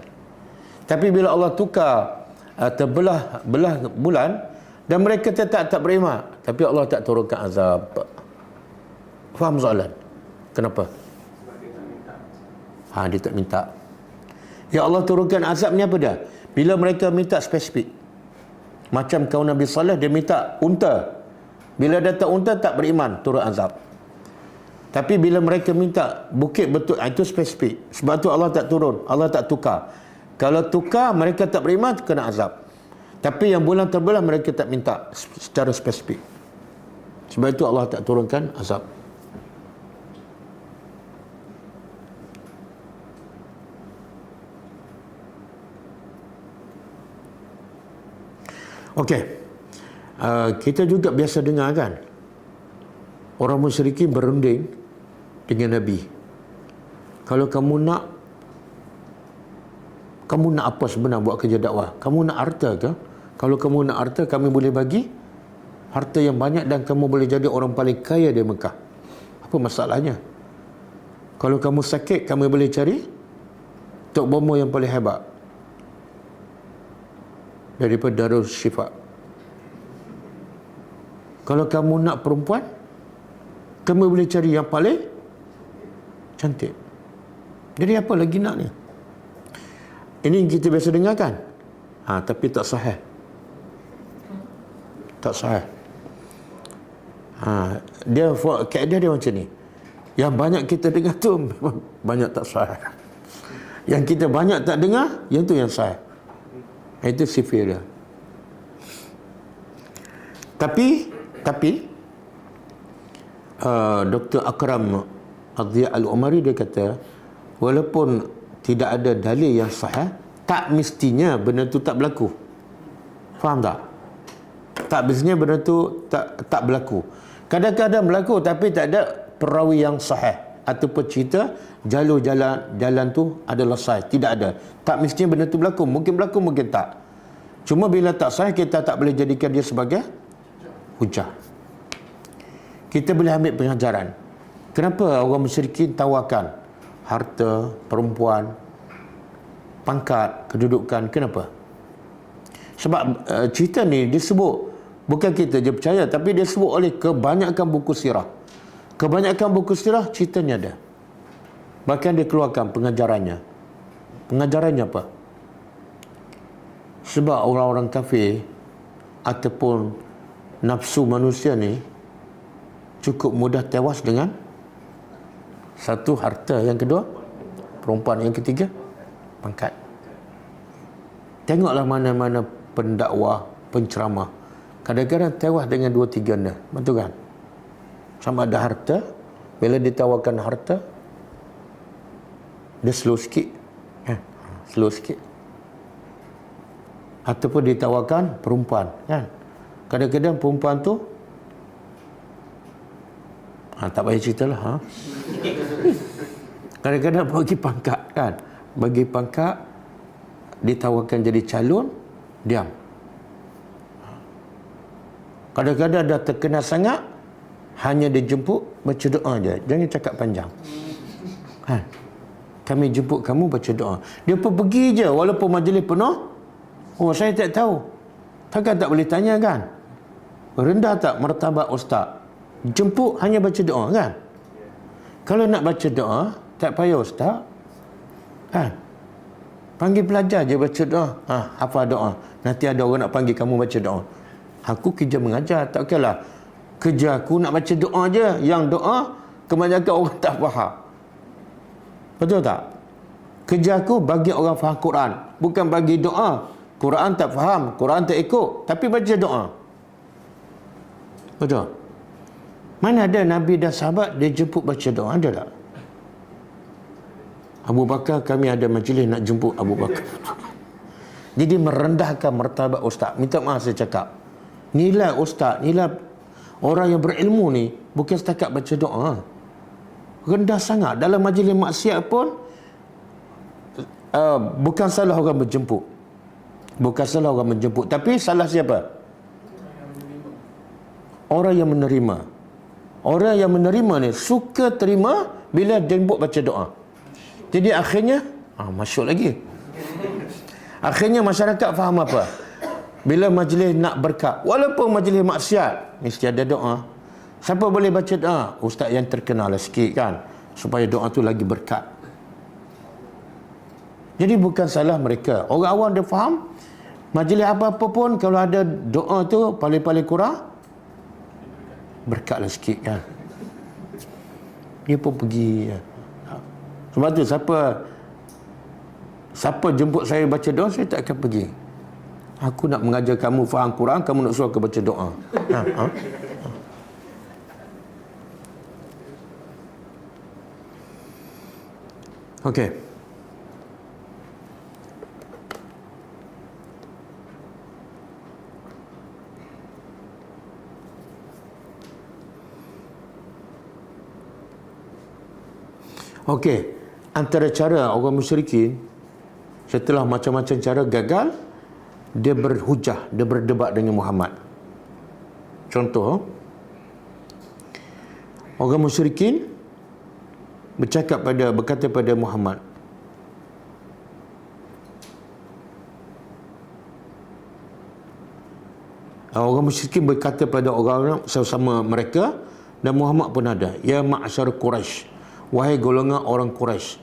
Tapi bila Allah tukar terbelah bulan dan mereka tetap tak beriman, tapi Allah tak turunkan azab. Faham soalan? Kenapa? Dia tak minta. Ya Allah turunkan azab ni apa dah? Bila mereka minta spesifik. Macam kaum Nabi Saleh, dia minta unta. Bila datang unta tak beriman, turun azab. Tapi bila mereka minta bukit betul, itu spesifik. Sebab tu Allah tak turun, Allah tak tukar. Kalau tukar, mereka tak beriman, kena azab. Tapi yang bulan terbelah, mereka tak minta secara spesifik. Sebab itu Allah tak turunkan azab. Okey. Kita juga biasa dengar kan, orang musyrikin berunding dengan Nabi. Kalau kamu nak apa sebenarnya buat kerja dakwah? Kamu nak harta ke? Kalau kamu nak harta, kami boleh bagi harta yang banyak dan kamu boleh jadi orang paling kaya di Mekah. Apa masalahnya? Kalau kamu sakit, kami boleh cari Tok Bomo yang paling hebat daripada Darul Syifa. Kalau kamu nak perempuan, kamu boleh cari yang paling cantik. Jadi apa lagi nak ni? Ini kita biasa dengar kan? Tapi tak sahih. Tak sahih. Kaedah dia macam ni. Yang banyak kita dengar tu memang banyak tak sahih. Yang kita banyak tak dengar, yang tu yang sahih. Itu sifir dia. Tapi Dr. Akram Adhiya Al-Umari dia kata, walaupun tidak ada dalil yang sahih, tak mestinya benda tu tak berlaku. Faham tak? Tak mestinya benda tu tak berlaku. Kadang-kadang berlaku tapi tak ada perawi yang sahih ataupun cerita jalur jalan tu adalah sahih. Tidak ada. Tak mestinya benda tu berlaku. Mungkin berlaku, mungkin tak. Cuma bila tak sahih, kita tak boleh jadikan dia sebagai hujah. Kita boleh ambil pengajaran. Kenapa orang musyrikin tawarkan harta, perempuan, pangkat, kedudukan? Kenapa? Sebab cerita ni disebut, bukan kita je percaya, tapi dia sebut oleh kebanyakan buku sirah. Kebanyakan buku sirah ceritanya ada. Bahkan dia keluarkan pengajarannya. Pengajarannya apa? Sebab orang-orang kafir ataupun nafsu manusia ni cukup mudah tewas dengan satu, harta. Yang kedua, perempuan. Yang ketiga, pangkat. Tengoklah mana-mana pendakwah, penceramah, kadang-kadang tewas dengan 2-3 benda. Betul kan? Sama ada harta. Bila ditawarkan harta, dia slow sikit. Slow sikit. Ataupun ditawarkan perempuan, kan? Kadang-kadang perempuan tu tak payah ceritalah. Kadang-kadang bagi pangkat, kan? Bagi pangkat, ditawarkan jadi calon, diam. Kadang-kadang dah terkenal sangat, hanya dijemput baca doa je, jangan cakap panjang. Kami jemput kamu baca doa. Dia pun pergi je walaupun majlis penuh. Oh, saya tak tahu. Takkan tak boleh tanya, kan? Rendah tak martabat ustaz? Jemput hanya baca doa, kan? Kalau nak baca doa, tak payah ustaz, kan? Panggil pelajar je baca doa. Apa doa? Nanti ada orang nak panggil kamu baca doa. Aku kerja mengajar, tak okeylah. Kerja aku nak baca doa je. Yang doa kebanyakan orang tak faham. Betul tak? Kerja aku bagi orang faham Quran, bukan bagi doa. Quran tak faham, Quran tak ikut, tapi baca doa. Betul? Mana ada Nabi dan sahabat dia jemput baca doa? Ada tak? Abu Bakar, kami ada majlis nak jemput Abu Bakar. Jadi merendahkan martabat ustaz. Minta maaf saya cakap. Nilai ustaz, nilai orang yang berilmu ni bukan setakat baca doa. Rendah sangat. Dalam majlis maksiat pun bukan salah orang menjemput. Bukan salah orang menjemput, tapi salah siapa? Orang yang menerima. Orang yang menerima ni suka terima bila jemput baca doa. Jadi akhirnya masyhur lagi. Akhirnya masyarakat faham apa? Bila majlis nak berkat, walaupun majlis maksiat, mesti ada doa. Siapa boleh baca doa? Ustaz yang terkenal lah sikit, kan, supaya doa tu lagi berkat. Jadi bukan salah mereka. Orang awam dia faham, majlis apa-apa pun kalau ada doa tu paling-paling kurang berkatlah sikit kan. Dia pun pergi. Sebab tu siapa jemput saya baca doa, saya tak akan pergi. Aku nak mengajar kamu faham Quran, kamu nak suruh aku baca doa. Okey. Okey, antara cara orang musyrikin setelah macam-macam cara gagal, dia berhujah, dia berdebat dengan Muhammad. Contoh, orang musyrikin berkata pada Muhammad, orang musyrikin berkata pada orang sesama mereka, dan Muhammad pun ada, ya ma'syar Quraisy, wahai golongan orang Quraisy,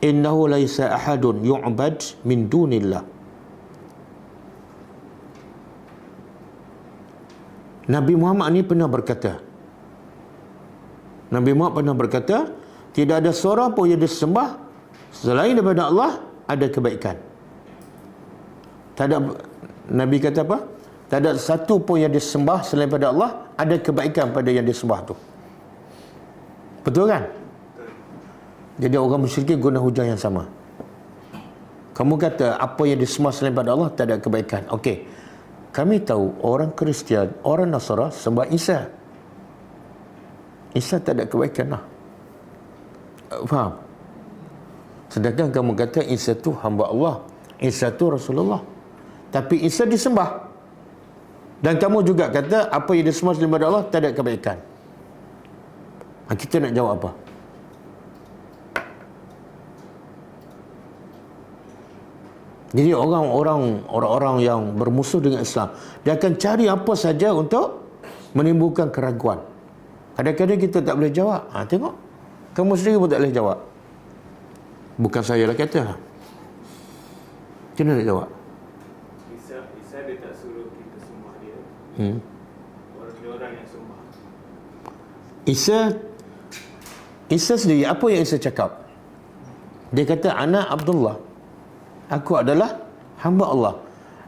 innahu laisa ahadun yu'bad min dunillah. Nabi Muhammad ni pernah berkata, tidak ada seorang pun yang disembah selain daripada Allah ada kebaikan. Nabi kata apa? Tak ada satu pun yang disembah selain daripada Allah ada kebaikan pada yang disembah tu. Betul kan? Jadi orang musyrikin guna hujah yang sama. Kamu kata apa yang disembah selain daripada Allah tak ada kebaikan. Okey. Kami tahu orang Kristian, orang Nasara sembah Isa. Isa tak ada kebaikan lah. Faham? Sedangkan kamu kata Isa tu hamba Allah, Isa tu Rasulullah. Tapi Isa disembah. Dan kamu juga kata apa yang disembah selain daripada Allah tak ada kebaikan. Kita nak jawab apa? Jadi orang-orang yang bermusuh dengan Islam, dia akan cari apa saja untuk menimbulkan keraguan. Kadang-kadang kita tak boleh jawab. Tengok, kamu sendiri pun tak boleh jawab. Bukan saya lah kata. Macam mana nak jawab? Isa dia tak suruh kita sembah dia. Orang yang sembah. Isa sendiri, apa yang Isa cakap? Dia kata, Ana Abdullah, aku adalah hamba Allah,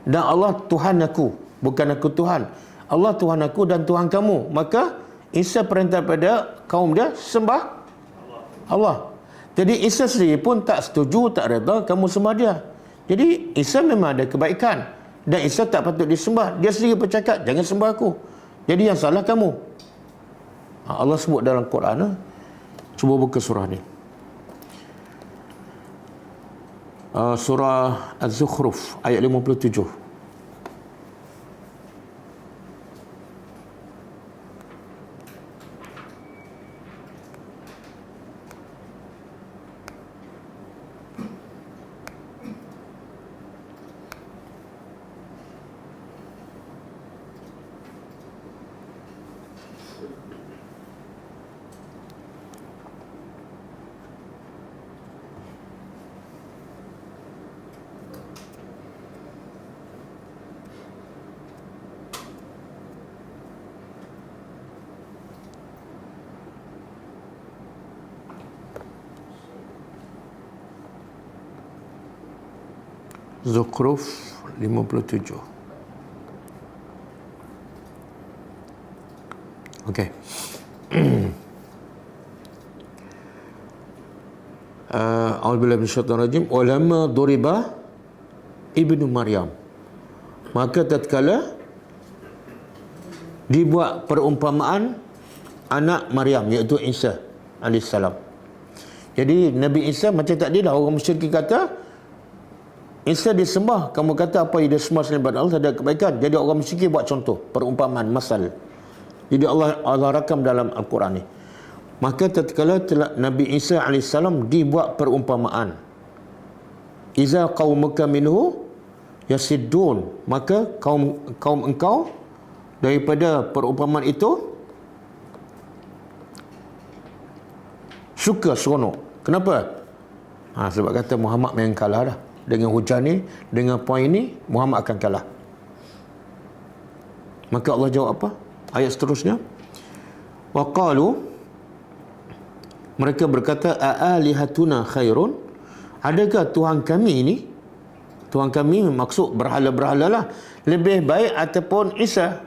dan Allah Tuhan aku, bukan aku Tuhan. Allah Tuhan aku dan Tuhan kamu. Maka Isa perintah pada kaum dia sembah Allah. Jadi Isa sendiri pun tak setuju, tak reda kamu sembah dia. Jadi Isa memang ada kebaikan dan Isa tak patut disembah. Dia sendiri bercakap, jangan sembah aku. Jadi yang salah kamu. Allah sebut dalam Quran. Cuba buka surah ni. Surah Az-Zukhruf ayat 57. Zukhruf 57. Okey. A'udzubillahi minasyaitonir rajim. Walamma duriba ibnu Maryam. Maka tatkala dibuat perumpamaan anak Maryam, iaitu Isa alaihissalam. Jadi Nabi Isa macam tadi dah orang musyrik kata Isa disembah, kamu kata apa yang disembah selain daripada Allah tak ada kebaikan. Jadi orang musyrik buat contoh, perumpamaan, masal. Jadi Allah rakam dalam Al-Quran ni. Maka tatkala Nabi Isa alaihissalam dibuat perumpamaan, iza qaumuka minhu yasiddun, maka kaum engkau daripada perumpamaan itu suka, seronok. Kenapa? Sebab kata Muhammad memang kalah dah. dengan hujah ni, dengan poin ni, Muhammad akan kalah. Maka Allah jawab apa? Ayat seterusnya. Wa qalu, mereka berkata, aalihatuna khairun, adakah Tuhan kami ini, Tuhan kami maksud berhala-berhala lah, lebih baik ataupun Isa?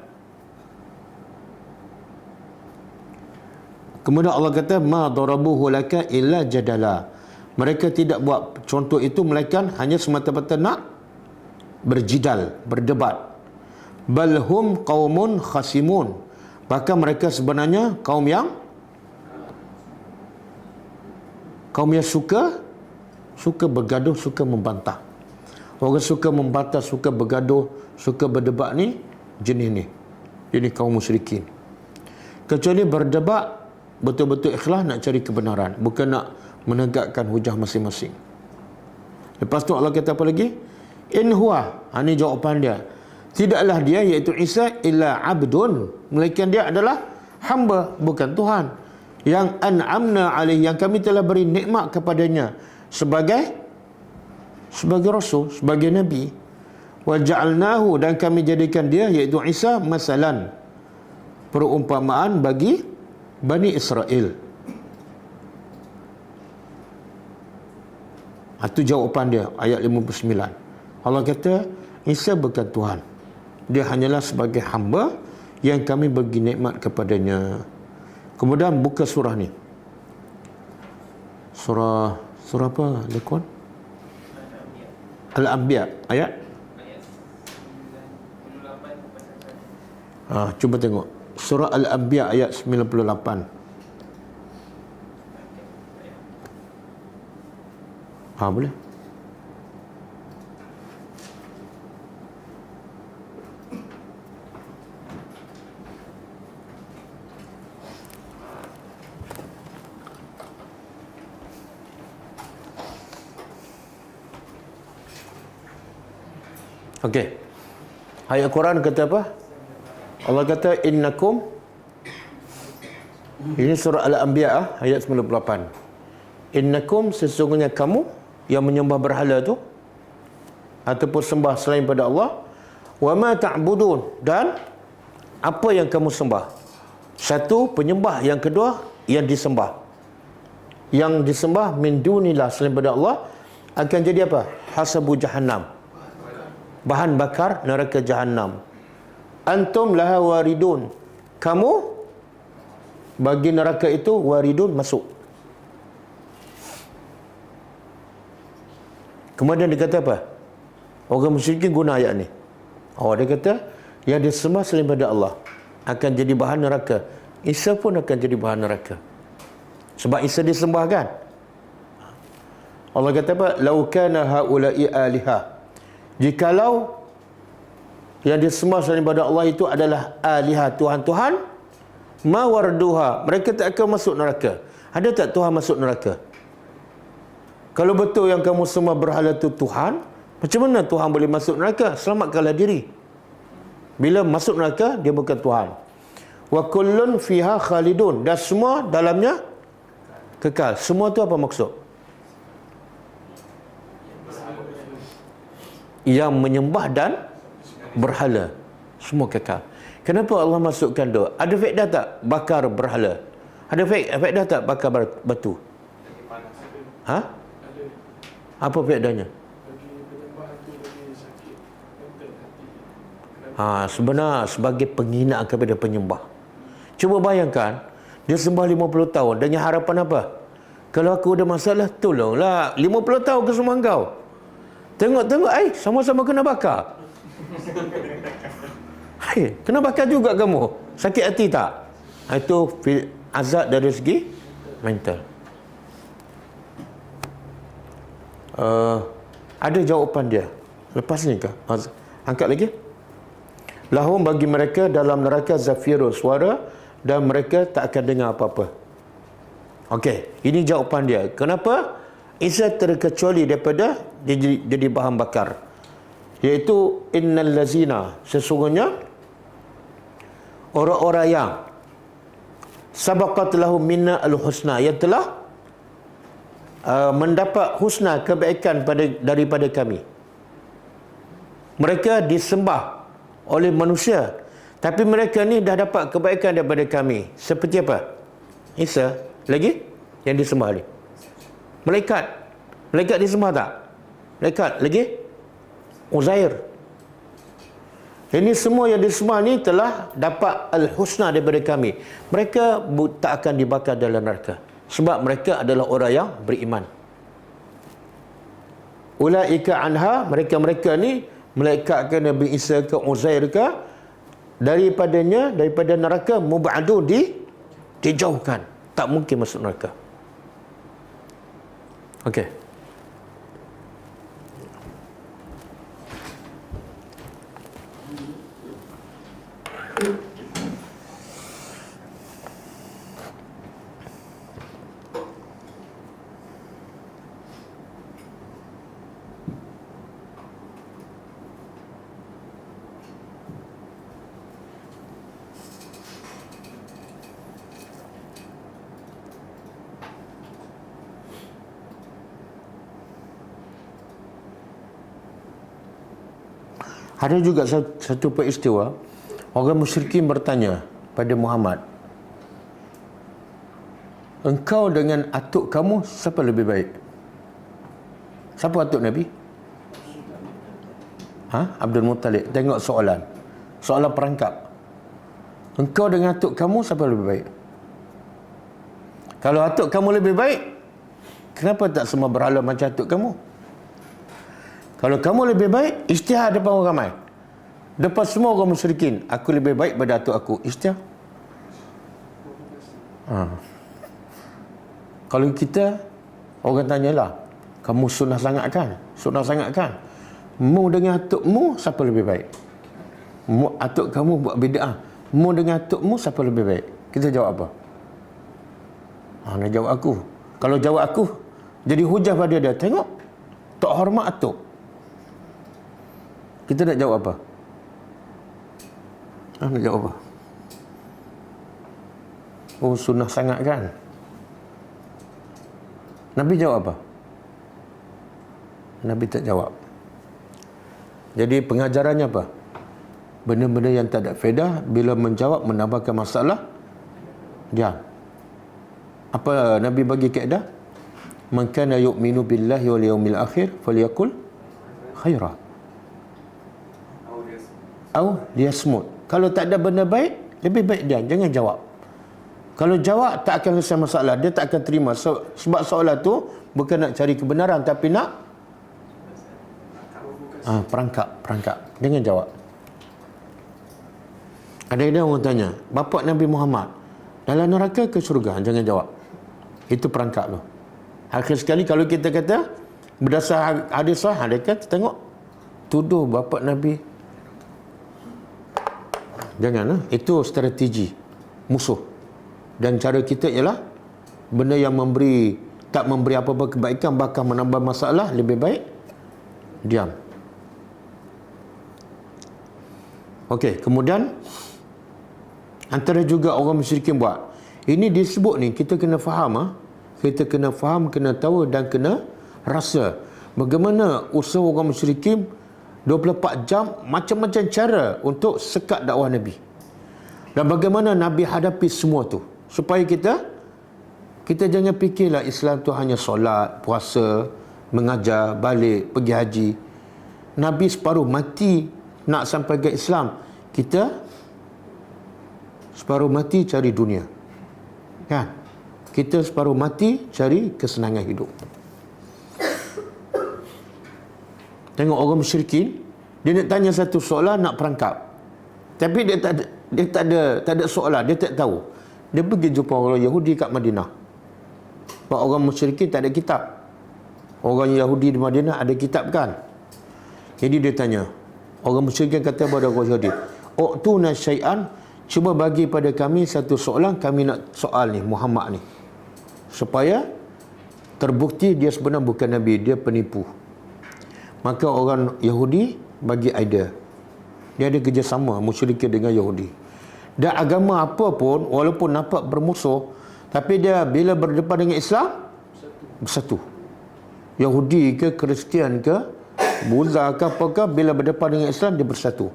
Kemudian Allah kata, ma darabuhu laka illa jadala. Mereka tidak buat contoh itu melainkan hanya semata-mata nak berjidal, berdebat. Bal hum qaumun khasimun. Bahkan mereka sebenarnya kaum yang suka bergaduh, suka membantah. Orang suka membantah, suka bergaduh, suka berdebat ni jenis ni. Ini kaum musyrikin. Kecuali berdebat betul-betul ikhlas nak cari kebenaran, bukan nak menegakkan hujah masing-masing. Lepas tu Allah kata apa lagi? In huwa, ini jawapan dia. Tidaklah dia, iaitu Isa, illa abdun, melainkan dia adalah hamba, bukan Tuhan. Yang an'amna alaih, yang kami telah beri nikmat kepadanya sebagai rasul, sebagai nabi. Wa ja'alnahu, dan kami jadikan dia, iaitu Isa, masalan, perumpamaan bagi Bani Israel. Itu jawapan dia, ayat 59. Allah kata, Isa bukan Tuhan. Dia hanyalah sebagai hamba yang kami bagi nikmat kepadanya. Kemudian buka surah ni. Surah apa, Lekon? Al-Anbiya, ayat? Cuba tengok. Surah Al-Anbiya ayat 98. Boleh? Okey. Ayat Quran kata apa? Allah kata innakum, ini surah Al-Anbiya ayat 98. Innakum, sesungguhnya kamu yang menyembah berhala tu ataupun sembah selain pada Allah, wa ma ta'budun, dan apa yang kamu sembah. Satu, penyembah. Yang kedua, yang disembah. Yang disembah min dunillah, selain pada Allah, akan jadi apa? Hasabu jahannam, bahan bakar neraka jahannam. Antum laha waridun, kamu bagi neraka itu waridun, masuk. Kemudian dia kata apa? Orang musyrikin guna ayat ni. Dia kata yang disembah selain pada Allah akan jadi bahan neraka. Isa pun akan jadi bahan neraka. Sebab Isa disembah kan? Allah kata apa? Lau kana haula'i alihah, jikalau yang disembah selain pada Allah itu adalah alihah, Tuhan-Tuhan, ma warduha, mereka tak akan masuk neraka. Ada tak Tuhan masuk neraka? Kalau betul yang kamu sembah berhala itu Tuhan, macam mana Tuhan boleh masuk neraka? Selamatkanlah diri. Bila masuk neraka, dia bukan Tuhan. Wa kullun fiha khalidun, dan semua dalamnya kekal. Semua tu apa maksud? Yang menyembah dan berhala, semua kekal. Kenapa Allah masukkan doa? Ada faedah tak bakar berhala? Ada faedah tak bakar batu? Apa faedahnya? Sebenarnya sebagai penghinaan kepada penyembah. Cuba bayangkan, dia sembah 50 tahun dengan harapan apa? Kalau aku ada masalah, tolonglah, 50 tahun ke semua kau. Tengok-tengok, sama-sama kena bakar. Kena bakar juga kamu. Sakit hati tak? Itu azab dari segi mental. Ada jawapan dia. Lepas ni kah? Angkat lagi. Lahum, bagi mereka dalam neraka zafirun, suara, dan mereka tak akan dengar apa-apa. Okey, ini jawapan dia. Kenapa Isa terkecuali daripada jadi bahan bakar? Iaitu innal lazina, sesungguhnya orang-orang yang sabaqat lahum minna al-husna, yang telah mendapat husna, kebaikan daripada kami. Mereka disembah oleh manusia, tapi mereka ni dah dapat kebaikan daripada kami. Seperti apa? Isa. Lagi? Yang disembah ni. Malaikat. Malaikat disembah tak? Malaikat. Lagi? Uzair. Ini semua yang disembah ni telah dapat al-husna daripada kami. Mereka tak akan dibakar dalam neraka. Sebab mereka adalah orang yang beriman. Ulaika anha, mereka-mereka ni, malaikat ke Nabi Isa ke Uzair ke, daripada neraka mub'adu, dijauhkan. Tak mungkin masuk neraka. Okey. Ada juga satu peristiwa, orang musyrikin bertanya pada Muhammad, engkau dengan atuk kamu siapa lebih baik? Siapa atuk Nabi? Abdul Muttalib. Tengok soalan perangkap. Engkau dengan atuk kamu siapa lebih baik? Kalau atuk kamu lebih baik, kenapa tak semua berhala macam atuk kamu? Kalau kamu lebih baik, isytihar depan orang ramai. Depan semua orang musyrikin, aku lebih baik pada atuk aku. Isytihar. Kalau kita, orang tanyalah, kamu sunnah sangat kan? Sunnah sangat kan? Mu dengan atukmu, siapa lebih baik? Atuk kamu buat bid'ah. Mu dengan atukmu, siapa lebih baik? Kita jawab apa? Nak jawab aku. Kalau jawab aku, jadi hujah pada dia. Tengok, tak hormat atuk. Kita nak jawab apa? Nak jawab apa? Oh, sunnah sangat kan? Nabi jawab apa? Nabi tak jawab. Jadi pengajarannya apa? Benda-benda yang tak ada faedah, bila menjawab menambahkan masalah, diam. Apa Nabi bagi kaedah? Man kana yu'minu billahi wal yawmil akhir falyakul khaira au liyasmut. Kalau tak ada benda baik, lebih baik diam, jangan jawab. Kalau jawab tak akan selesai masalah, dia tak akan terima. Sebab soalan tu bukan nak cari kebenaran, tapi nak perangkap. Jangan jawab. Ada orang tanya, bapa Nabi Muhammad dalam neraka ke syurga? Jangan jawab. Itu perangkap tu. Akhir sekali kalau kita kata berdasar hadis sahih, dia kata tengok, tuduh bapa Nabi. Jangan. Itu strategi musuh. Dan cara kita ialah benda yang tak memberi apa-apa kebaikan, bahkan menambah masalah, lebih baik diam. Okey, kemudian antara juga orang musyrikin buat. Ini disebut ni, kita kena faham. Kita kena faham, kena tahu dan kena rasa bagaimana usaha orang musyrikin 24 jam, macam-macam cara untuk sekat dakwah Nabi. Dan bagaimana Nabi hadapi semua tu. Supaya kita jangan fikirlah Islam tu hanya solat, puasa, mengajar, balik, pergi haji. Nabi separuh mati nak sampai ke Islam. Kita separuh mati cari dunia. Kan? Kita separuh mati cari kesenangan hidup. Tengok orang musyrikin, dia nak tanya satu soalan, nak perangkap. Tapi dia tak ada soalan, dia tak tahu. Dia pergi jumpa orang Yahudi kat Madinah. Sebab orang musyrikin tak ada kitab. Orang Yahudi di Madinah ada kitab kan. Jadi dia tanya. Orang musyrikin kata kepada orang Yahudi, "U'tuna syai'an, cuba bagi pada kami satu soalan, kami nak soal ni Muhammad ni. Supaya terbukti dia sebenarnya bukan Nabi, dia penipu." Maka orang Yahudi bagi idea. Dia ada kerjasama musyrikin dengan Yahudi. Dan agama apa pun, walaupun nampak bermusuh, tapi dia bila berdepan dengan Islam, bersatu. Yahudi ke, Kristian ke, Buddha ke apakah, bila berdepan dengan Islam dia bersatu.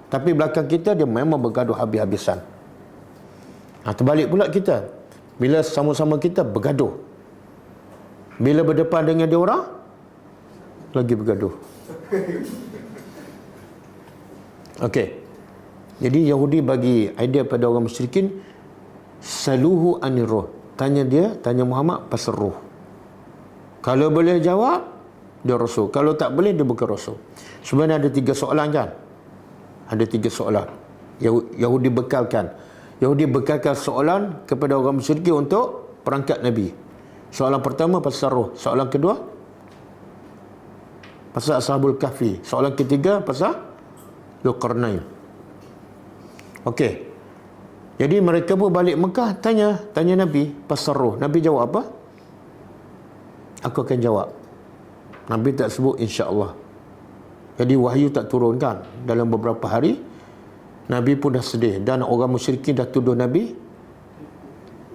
Tapi belakang kita dia memang bergaduh habis-habisan. Terbalik pula kita. Bila sama-sama kita bergaduh, bila berdepan dengan dia orang lagi bergaduh. Okey. Jadi Yahudi bagi idea pada orang musyrikin, saluhu anir ruh. Tanya Muhammad pasal ruh. Kalau boleh jawab, dia rasul. Kalau tak boleh, dia bukan rasul. Sebenarnya ada 3 soalan kan? Ada 3 soalan. Yahudi bekalkan soalan kepada orang musyrikin untuk perangkat Nabi. Soalan pertama pasal roh. Soalan kedua pasal Ashabul Kahfi. Soalan ketiga pasal Zulqarnain. Okey. Jadi mereka pun balik Mekah tanya Nabi pasal roh. Nabi jawab apa? Aku akan jawab. Nabi tak sebut insya-Allah. Jadi wahyu tak turun kan dalam beberapa hari. Nabi pun dah sedih dan orang musyrikin dah tuduh Nabi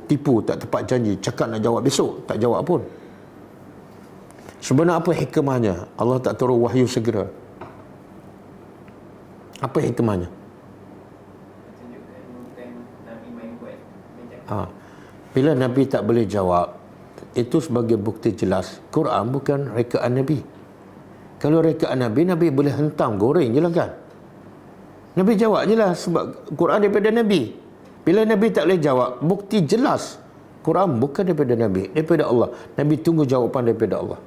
tipu, tak tepat janji, cakap nak jawab besok, tak jawab pun. Sebenarnya apa hikmahnya Allah tak turun wahyu segera? Apa hikmahnya? Bila Nabi tak boleh jawab, itu sebagai bukti jelas Quran bukan rekaan Nabi. Kalau rekaan Nabi boleh hentam, goreng je lah kan. Nabi jawab je lah sebab Quran daripada Nabi. Bila Nabi tak boleh jawab, bukti jelas Quran bukan daripada Nabi, daripada Allah. Nabi tunggu jawapan daripada Allah.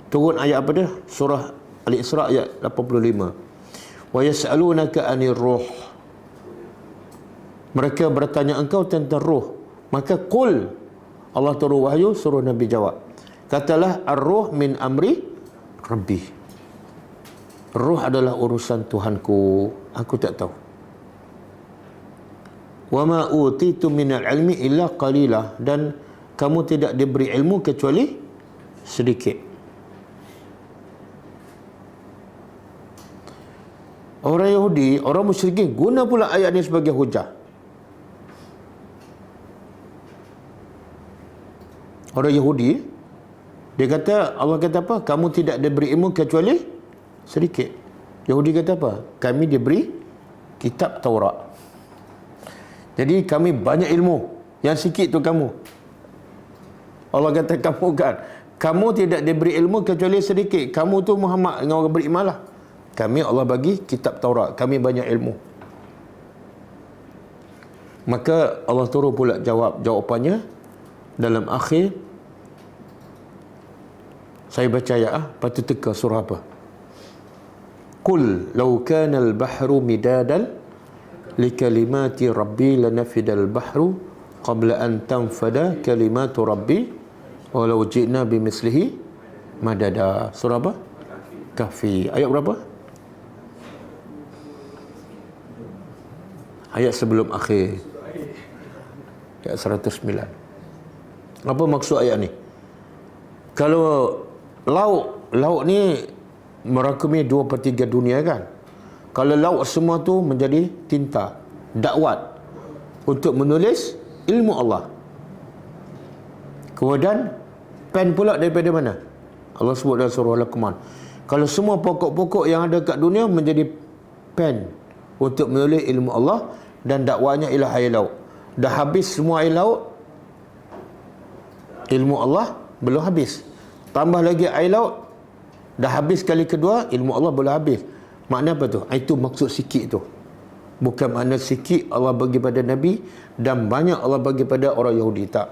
Turun ayat apa dia? Surah Al-Isra ayat 85. Wa yas'alunaka 'anir ruh. Mereka bertanya engkau tentang ruh. Maka qul, Allah turun wahyu suruh Nabi jawab. Katalah ar-ruh min amri Rabbi. Ruh adalah urusan Tuhanku, aku tak tahu. Wa ma utitu minal ilmi illa qalilah, dan kamu tidak diberi ilmu kecuali sedikit. Orang Yahudi, orang musyrikin guna pula ayat ini sebagai hujah. Orang Yahudi, dia kata, Allah kata apa? Kamu tidak diberi ilmu kecuali sedikit. Yahudi kata apa? Kami diberi kitab Taurat. Jadi kami banyak ilmu. Yang sikit tu kamu. Allah kata kamu kan. Kamu tidak diberi ilmu kecuali sedikit. Kamu tu Muhammad dengan orang beriman lah. Kami Allah bagi kitab Taurat. Kami banyak ilmu. Maka Allah turun pula jawapannya dalam akhir. Saya baca ayat lepas tu teka surah apa? Qul law kana al-bahru midadan likalimati rabbi lanafida al-bahru qabla an tanfada kalimatu rabbi walau ji'na bimithlihi madada. Surah apa? Kahfi. Ayat berapa? Ayat sebelum akhir. Ayat 109. Apa maksud ayat ni? Kalau lauk ni merakumi 2/3 dunia kan. Kalau lauk semua tu menjadi tinta, dakwat untuk menulis ilmu Allah. Kemudian pen pula daripada mana? Allah sebut dalam surah Al-Luqman. Kalau semua pokok-pokok yang ada kat dunia menjadi pen untuk menulis ilmu Allah, dan dakwanya ialah air laut. Dah habis semua air laut, ilmu Allah belum habis. Tambah lagi air laut, dah habis kali kedua, ilmu Allah boleh habis. Makna apa tu? Itu maksud sikit tu. Bukan makna sikit Allah bagi pada Nabi dan banyak Allah bagi pada orang Yahudi. Tak.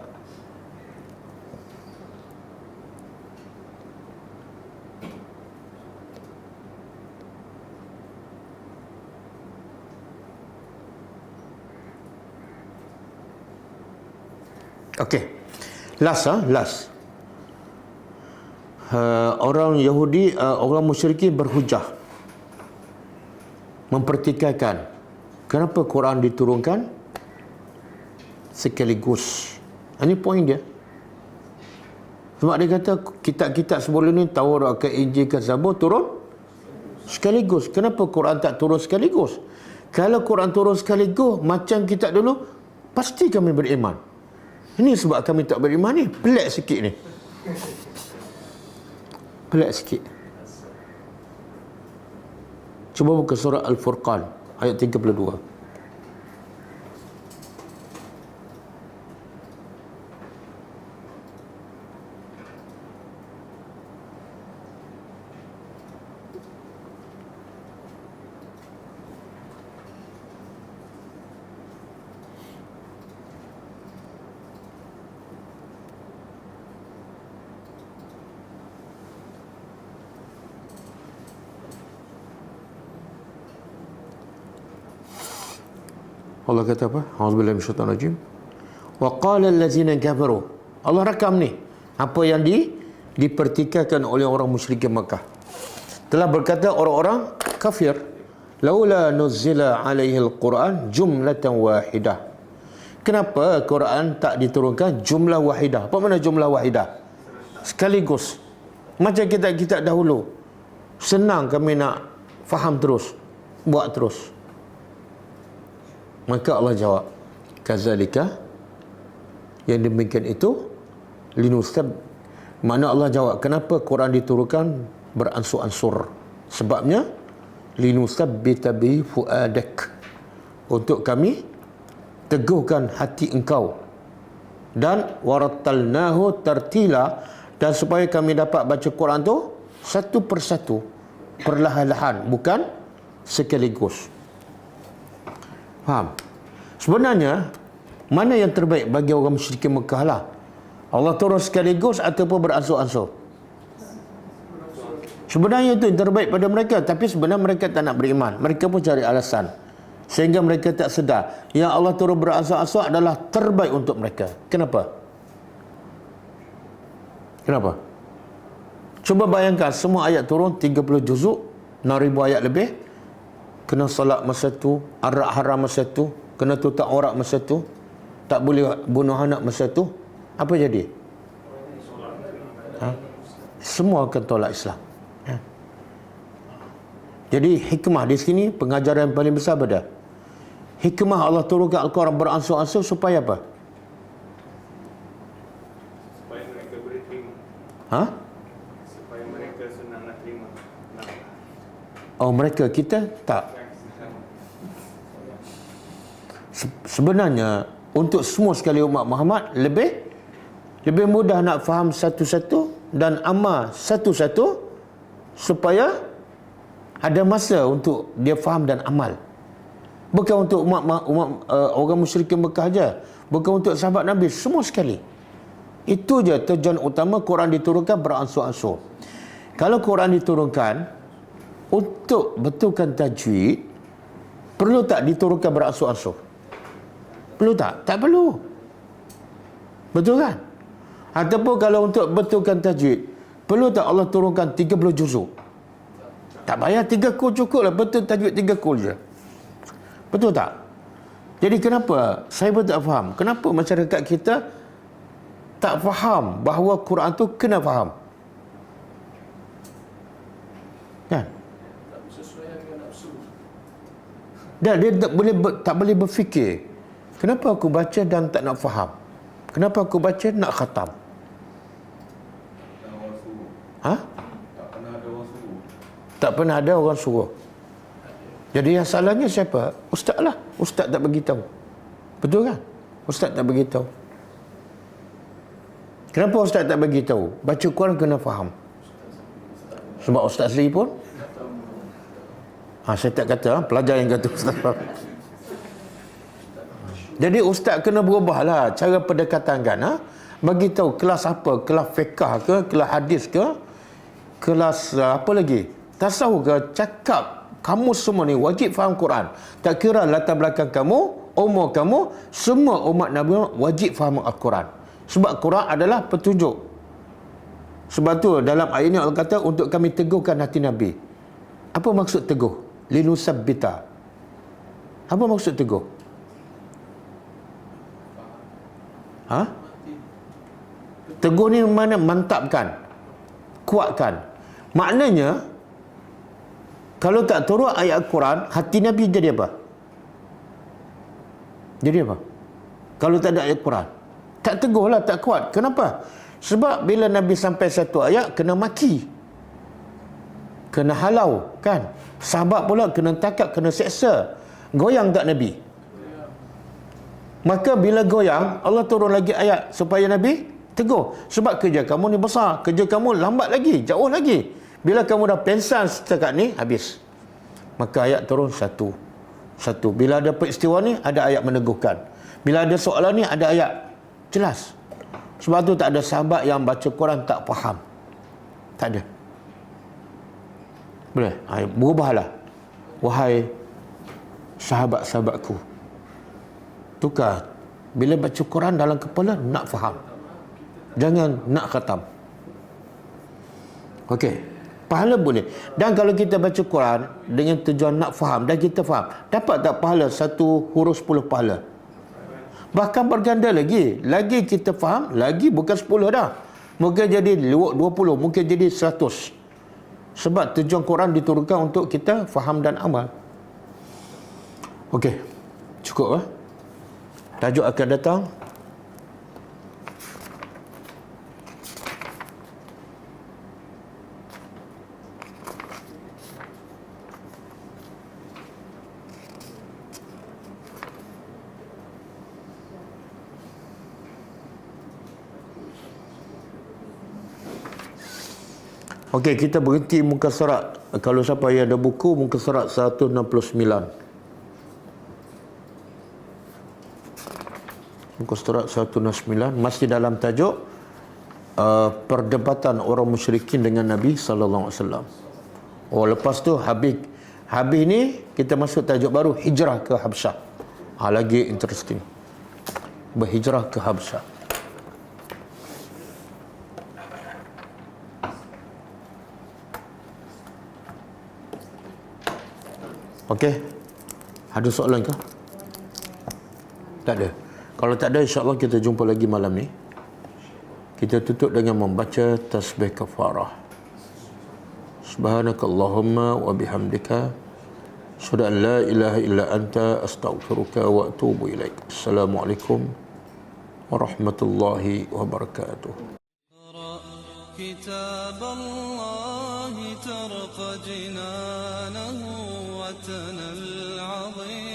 Okey. Last. Orang Yahudi, orang musyrikin berhujah, mempertikaikan kenapa Quran diturunkan sekaligus. Ini poin dia. Sebab dia kata kitab-kitab sebelum ni, Taurat ke Injil ke Zabur turun sekaligus. Kenapa Quran tak turun sekaligus? Kalau Quran turun sekaligus macam kitab dulu, pasti kami beriman. Ini sebab kami tak beriman ni. Pelik sikit ni. Pelik sikit. Cuba buka surah Al-Furqan ayat 32. Allah kata apa? A'udzubillahi minasyaitanir rajim. Wa qala allazina kafaru. Allah rakam ni apa yang dipertikaikan oleh orang musyrikin Makkah. Telah berkata orang-orang kafir, laula nuzila alaihi al-Quran jumlatan wahidah. Kenapa Quran tak diturunkan jumlah wahidah? Apa makna jumlah wahidah? Sekaligus. Macam kita dahulu. Senang kami nak faham terus, buat terus. Maka Allah jawab, kazalika, yang demikian itu, linusab. Mana Allah jawab, kenapa Quran diturunkan beransur-ansur? Sebabnya, linusabbita bi fuadak, untuk kami teguhkan hati engkau, dan warattalnahu tartila, dan supaya kami dapat baca Quran tu satu persatu, perlahan-lahan, bukan sekaligus. Faham? Sebenarnya mana yang terbaik bagi orang musyrikin Mekah lah? Allah turun sekaligus ataupun beransur-ansur? Sebenarnya itu yang terbaik pada mereka, tapi sebenarnya mereka tak nak beriman. Mereka pun cari alasan, sehingga mereka tak sedar yang Allah turun beransur-ansur adalah terbaik untuk mereka. Kenapa? Kenapa? Cuba bayangkan, semua ayat turun 30 juzuk, 6,000 ayat lebih. Kena salat masa tu, arak haram masa tu, kena tutup aurat masa tu, tak boleh bunuh anak masa tu. Apa jadi? Semua akan tolak Islam. Jadi hikmah di sini, pengajaran yang paling besar pada hikmah Allah turunkan Al-Quran beransur-ansur supaya apa? Supaya mereka boleh terima. Supaya mereka senang nak terima. Oh, mereka, kita tak. Sebenarnya untuk semua sekali umat Muhammad lebih mudah nak faham satu-satu dan amal satu-satu, supaya ada masa untuk dia faham dan amal. Bukan untuk umat orang musyrikin Mekah aja, bukan untuk sahabat Nabi, semua sekali. Itu je tujuan utama Quran diturunkan beransur-ansur. Kalau Quran diturunkan untuk betulkan tajwid, perlu tak diturunkan beransur-ansur? Perlu tak? Tak perlu. Betul kan? Ataupun kalau untuk betulkan tajwid, perlu tak Allah turunkan 30 juzuk? Tak payah, 3 kul cukup lah. Betul tajwid 3 kul je. Betul tak? Jadi kenapa saya pun tak faham, kenapa masyarakat kita tak faham bahawa Quran tu kena faham? Kan? Dan dia tak boleh berfikir, kenapa aku baca dan tak nak faham? Kenapa aku baca nak khatam? Tak pernah ada orang suruh. Jadi yang salahnya siapa? Ustaz lah. Ustaz tak beritahu. Betul kan? Ustaz tak beritahu. Kenapa Ustaz tak beritahu? Baca Quran kena faham. Sebab Ustaz sendiri pun saya tak kata, pelajar yang kata Ustaz faham. Jadi Ustaz kena berubahlah cara pendekatan kan. Bagi tahu kelas apa, kelas fiqh ke, kelas hadis ke, kelas apa lagi, tasawuf ke, cakap kamu semua ni wajib faham Quran. Tak kira latar belakang kamu, umur kamu, semua umat Nabi wajib faham Al-Quran. Sebab Quran adalah petunjuk. Sebab tu dalam ayat ini Allah kata untuk kami teguhkan hati Nabi. Apa maksud teguh? Linusabbita. Apa maksud teguh? Teguh ni mana? Mantapkan, kuatkan. Maknanya kalau tak turun ayat Al-Quran, hati Nabi jadi apa? Jadi apa? Kalau tak ada ayat Quran, Tak teguh lah, tak kuat. Kenapa? Sebab bila Nabi sampai satu ayat, kena maki, kena halau, kan? Sahabat pula kena tangkap, kena seksa. Goyang tak Nabi? Maka bila goyang, Allah turun lagi ayat supaya Nabi teguh. Sebab kerja kamu ni besar, kerja kamu lambat lagi, jauh lagi. Bila kamu dah pensan setakat ni, habis. Maka ayat turun satu. Bila ada peristiwa ni, ada ayat meneguhkan. Bila ada soalan ni, ada ayat jelas. Sebab tu tak ada sahabat yang baca Quran tak faham. Tak ada. Boleh? Berubahlah. Wahai sahabat-sahabatku, tukar. Bila baca Quran dalam kepala, nak faham. Jangan nak khatam. Okey. Pahala boleh. Dan kalau kita baca Quran dengan tujuan nak faham, dan kita faham, dapat tak pahala 1 huruf 10 pahala? Bahkan berganda lagi. Lagi kita faham, lagi bukan 10 dah. Mungkin jadi 20, mungkin jadi 100. Sebab tujuan Quran diturunkan untuk kita faham dan amal. Okey. Cukup tajuk akan datang. Okey, kita berhenti muka surat. Kalau siapa yang ada buku, muka surat 169. Muka surat 169 masih dalam tajuk perdebatan orang musyrikin dengan Nabi sallallahu alaihi wasallam. Lepas tu habis ni kita masuk tajuk baru, hijrah ke Habsyah. Lagi interesting. Berhijrah ke Habsyah. Okey. Ada soalan ke? Tak ada. Kalau tak ada, insya-Allah kita jumpa lagi malam ni. Kita tutup dengan membaca tasbih kafarah. Subhanakallahumma wa bihamdika asyhadu an la ilaha illa anta astaghfiruka wa atubu ilaik. Assalamualaikum warahmatullahi wabarakatuh. كتاب الله ترق جنانه وتنى العظيم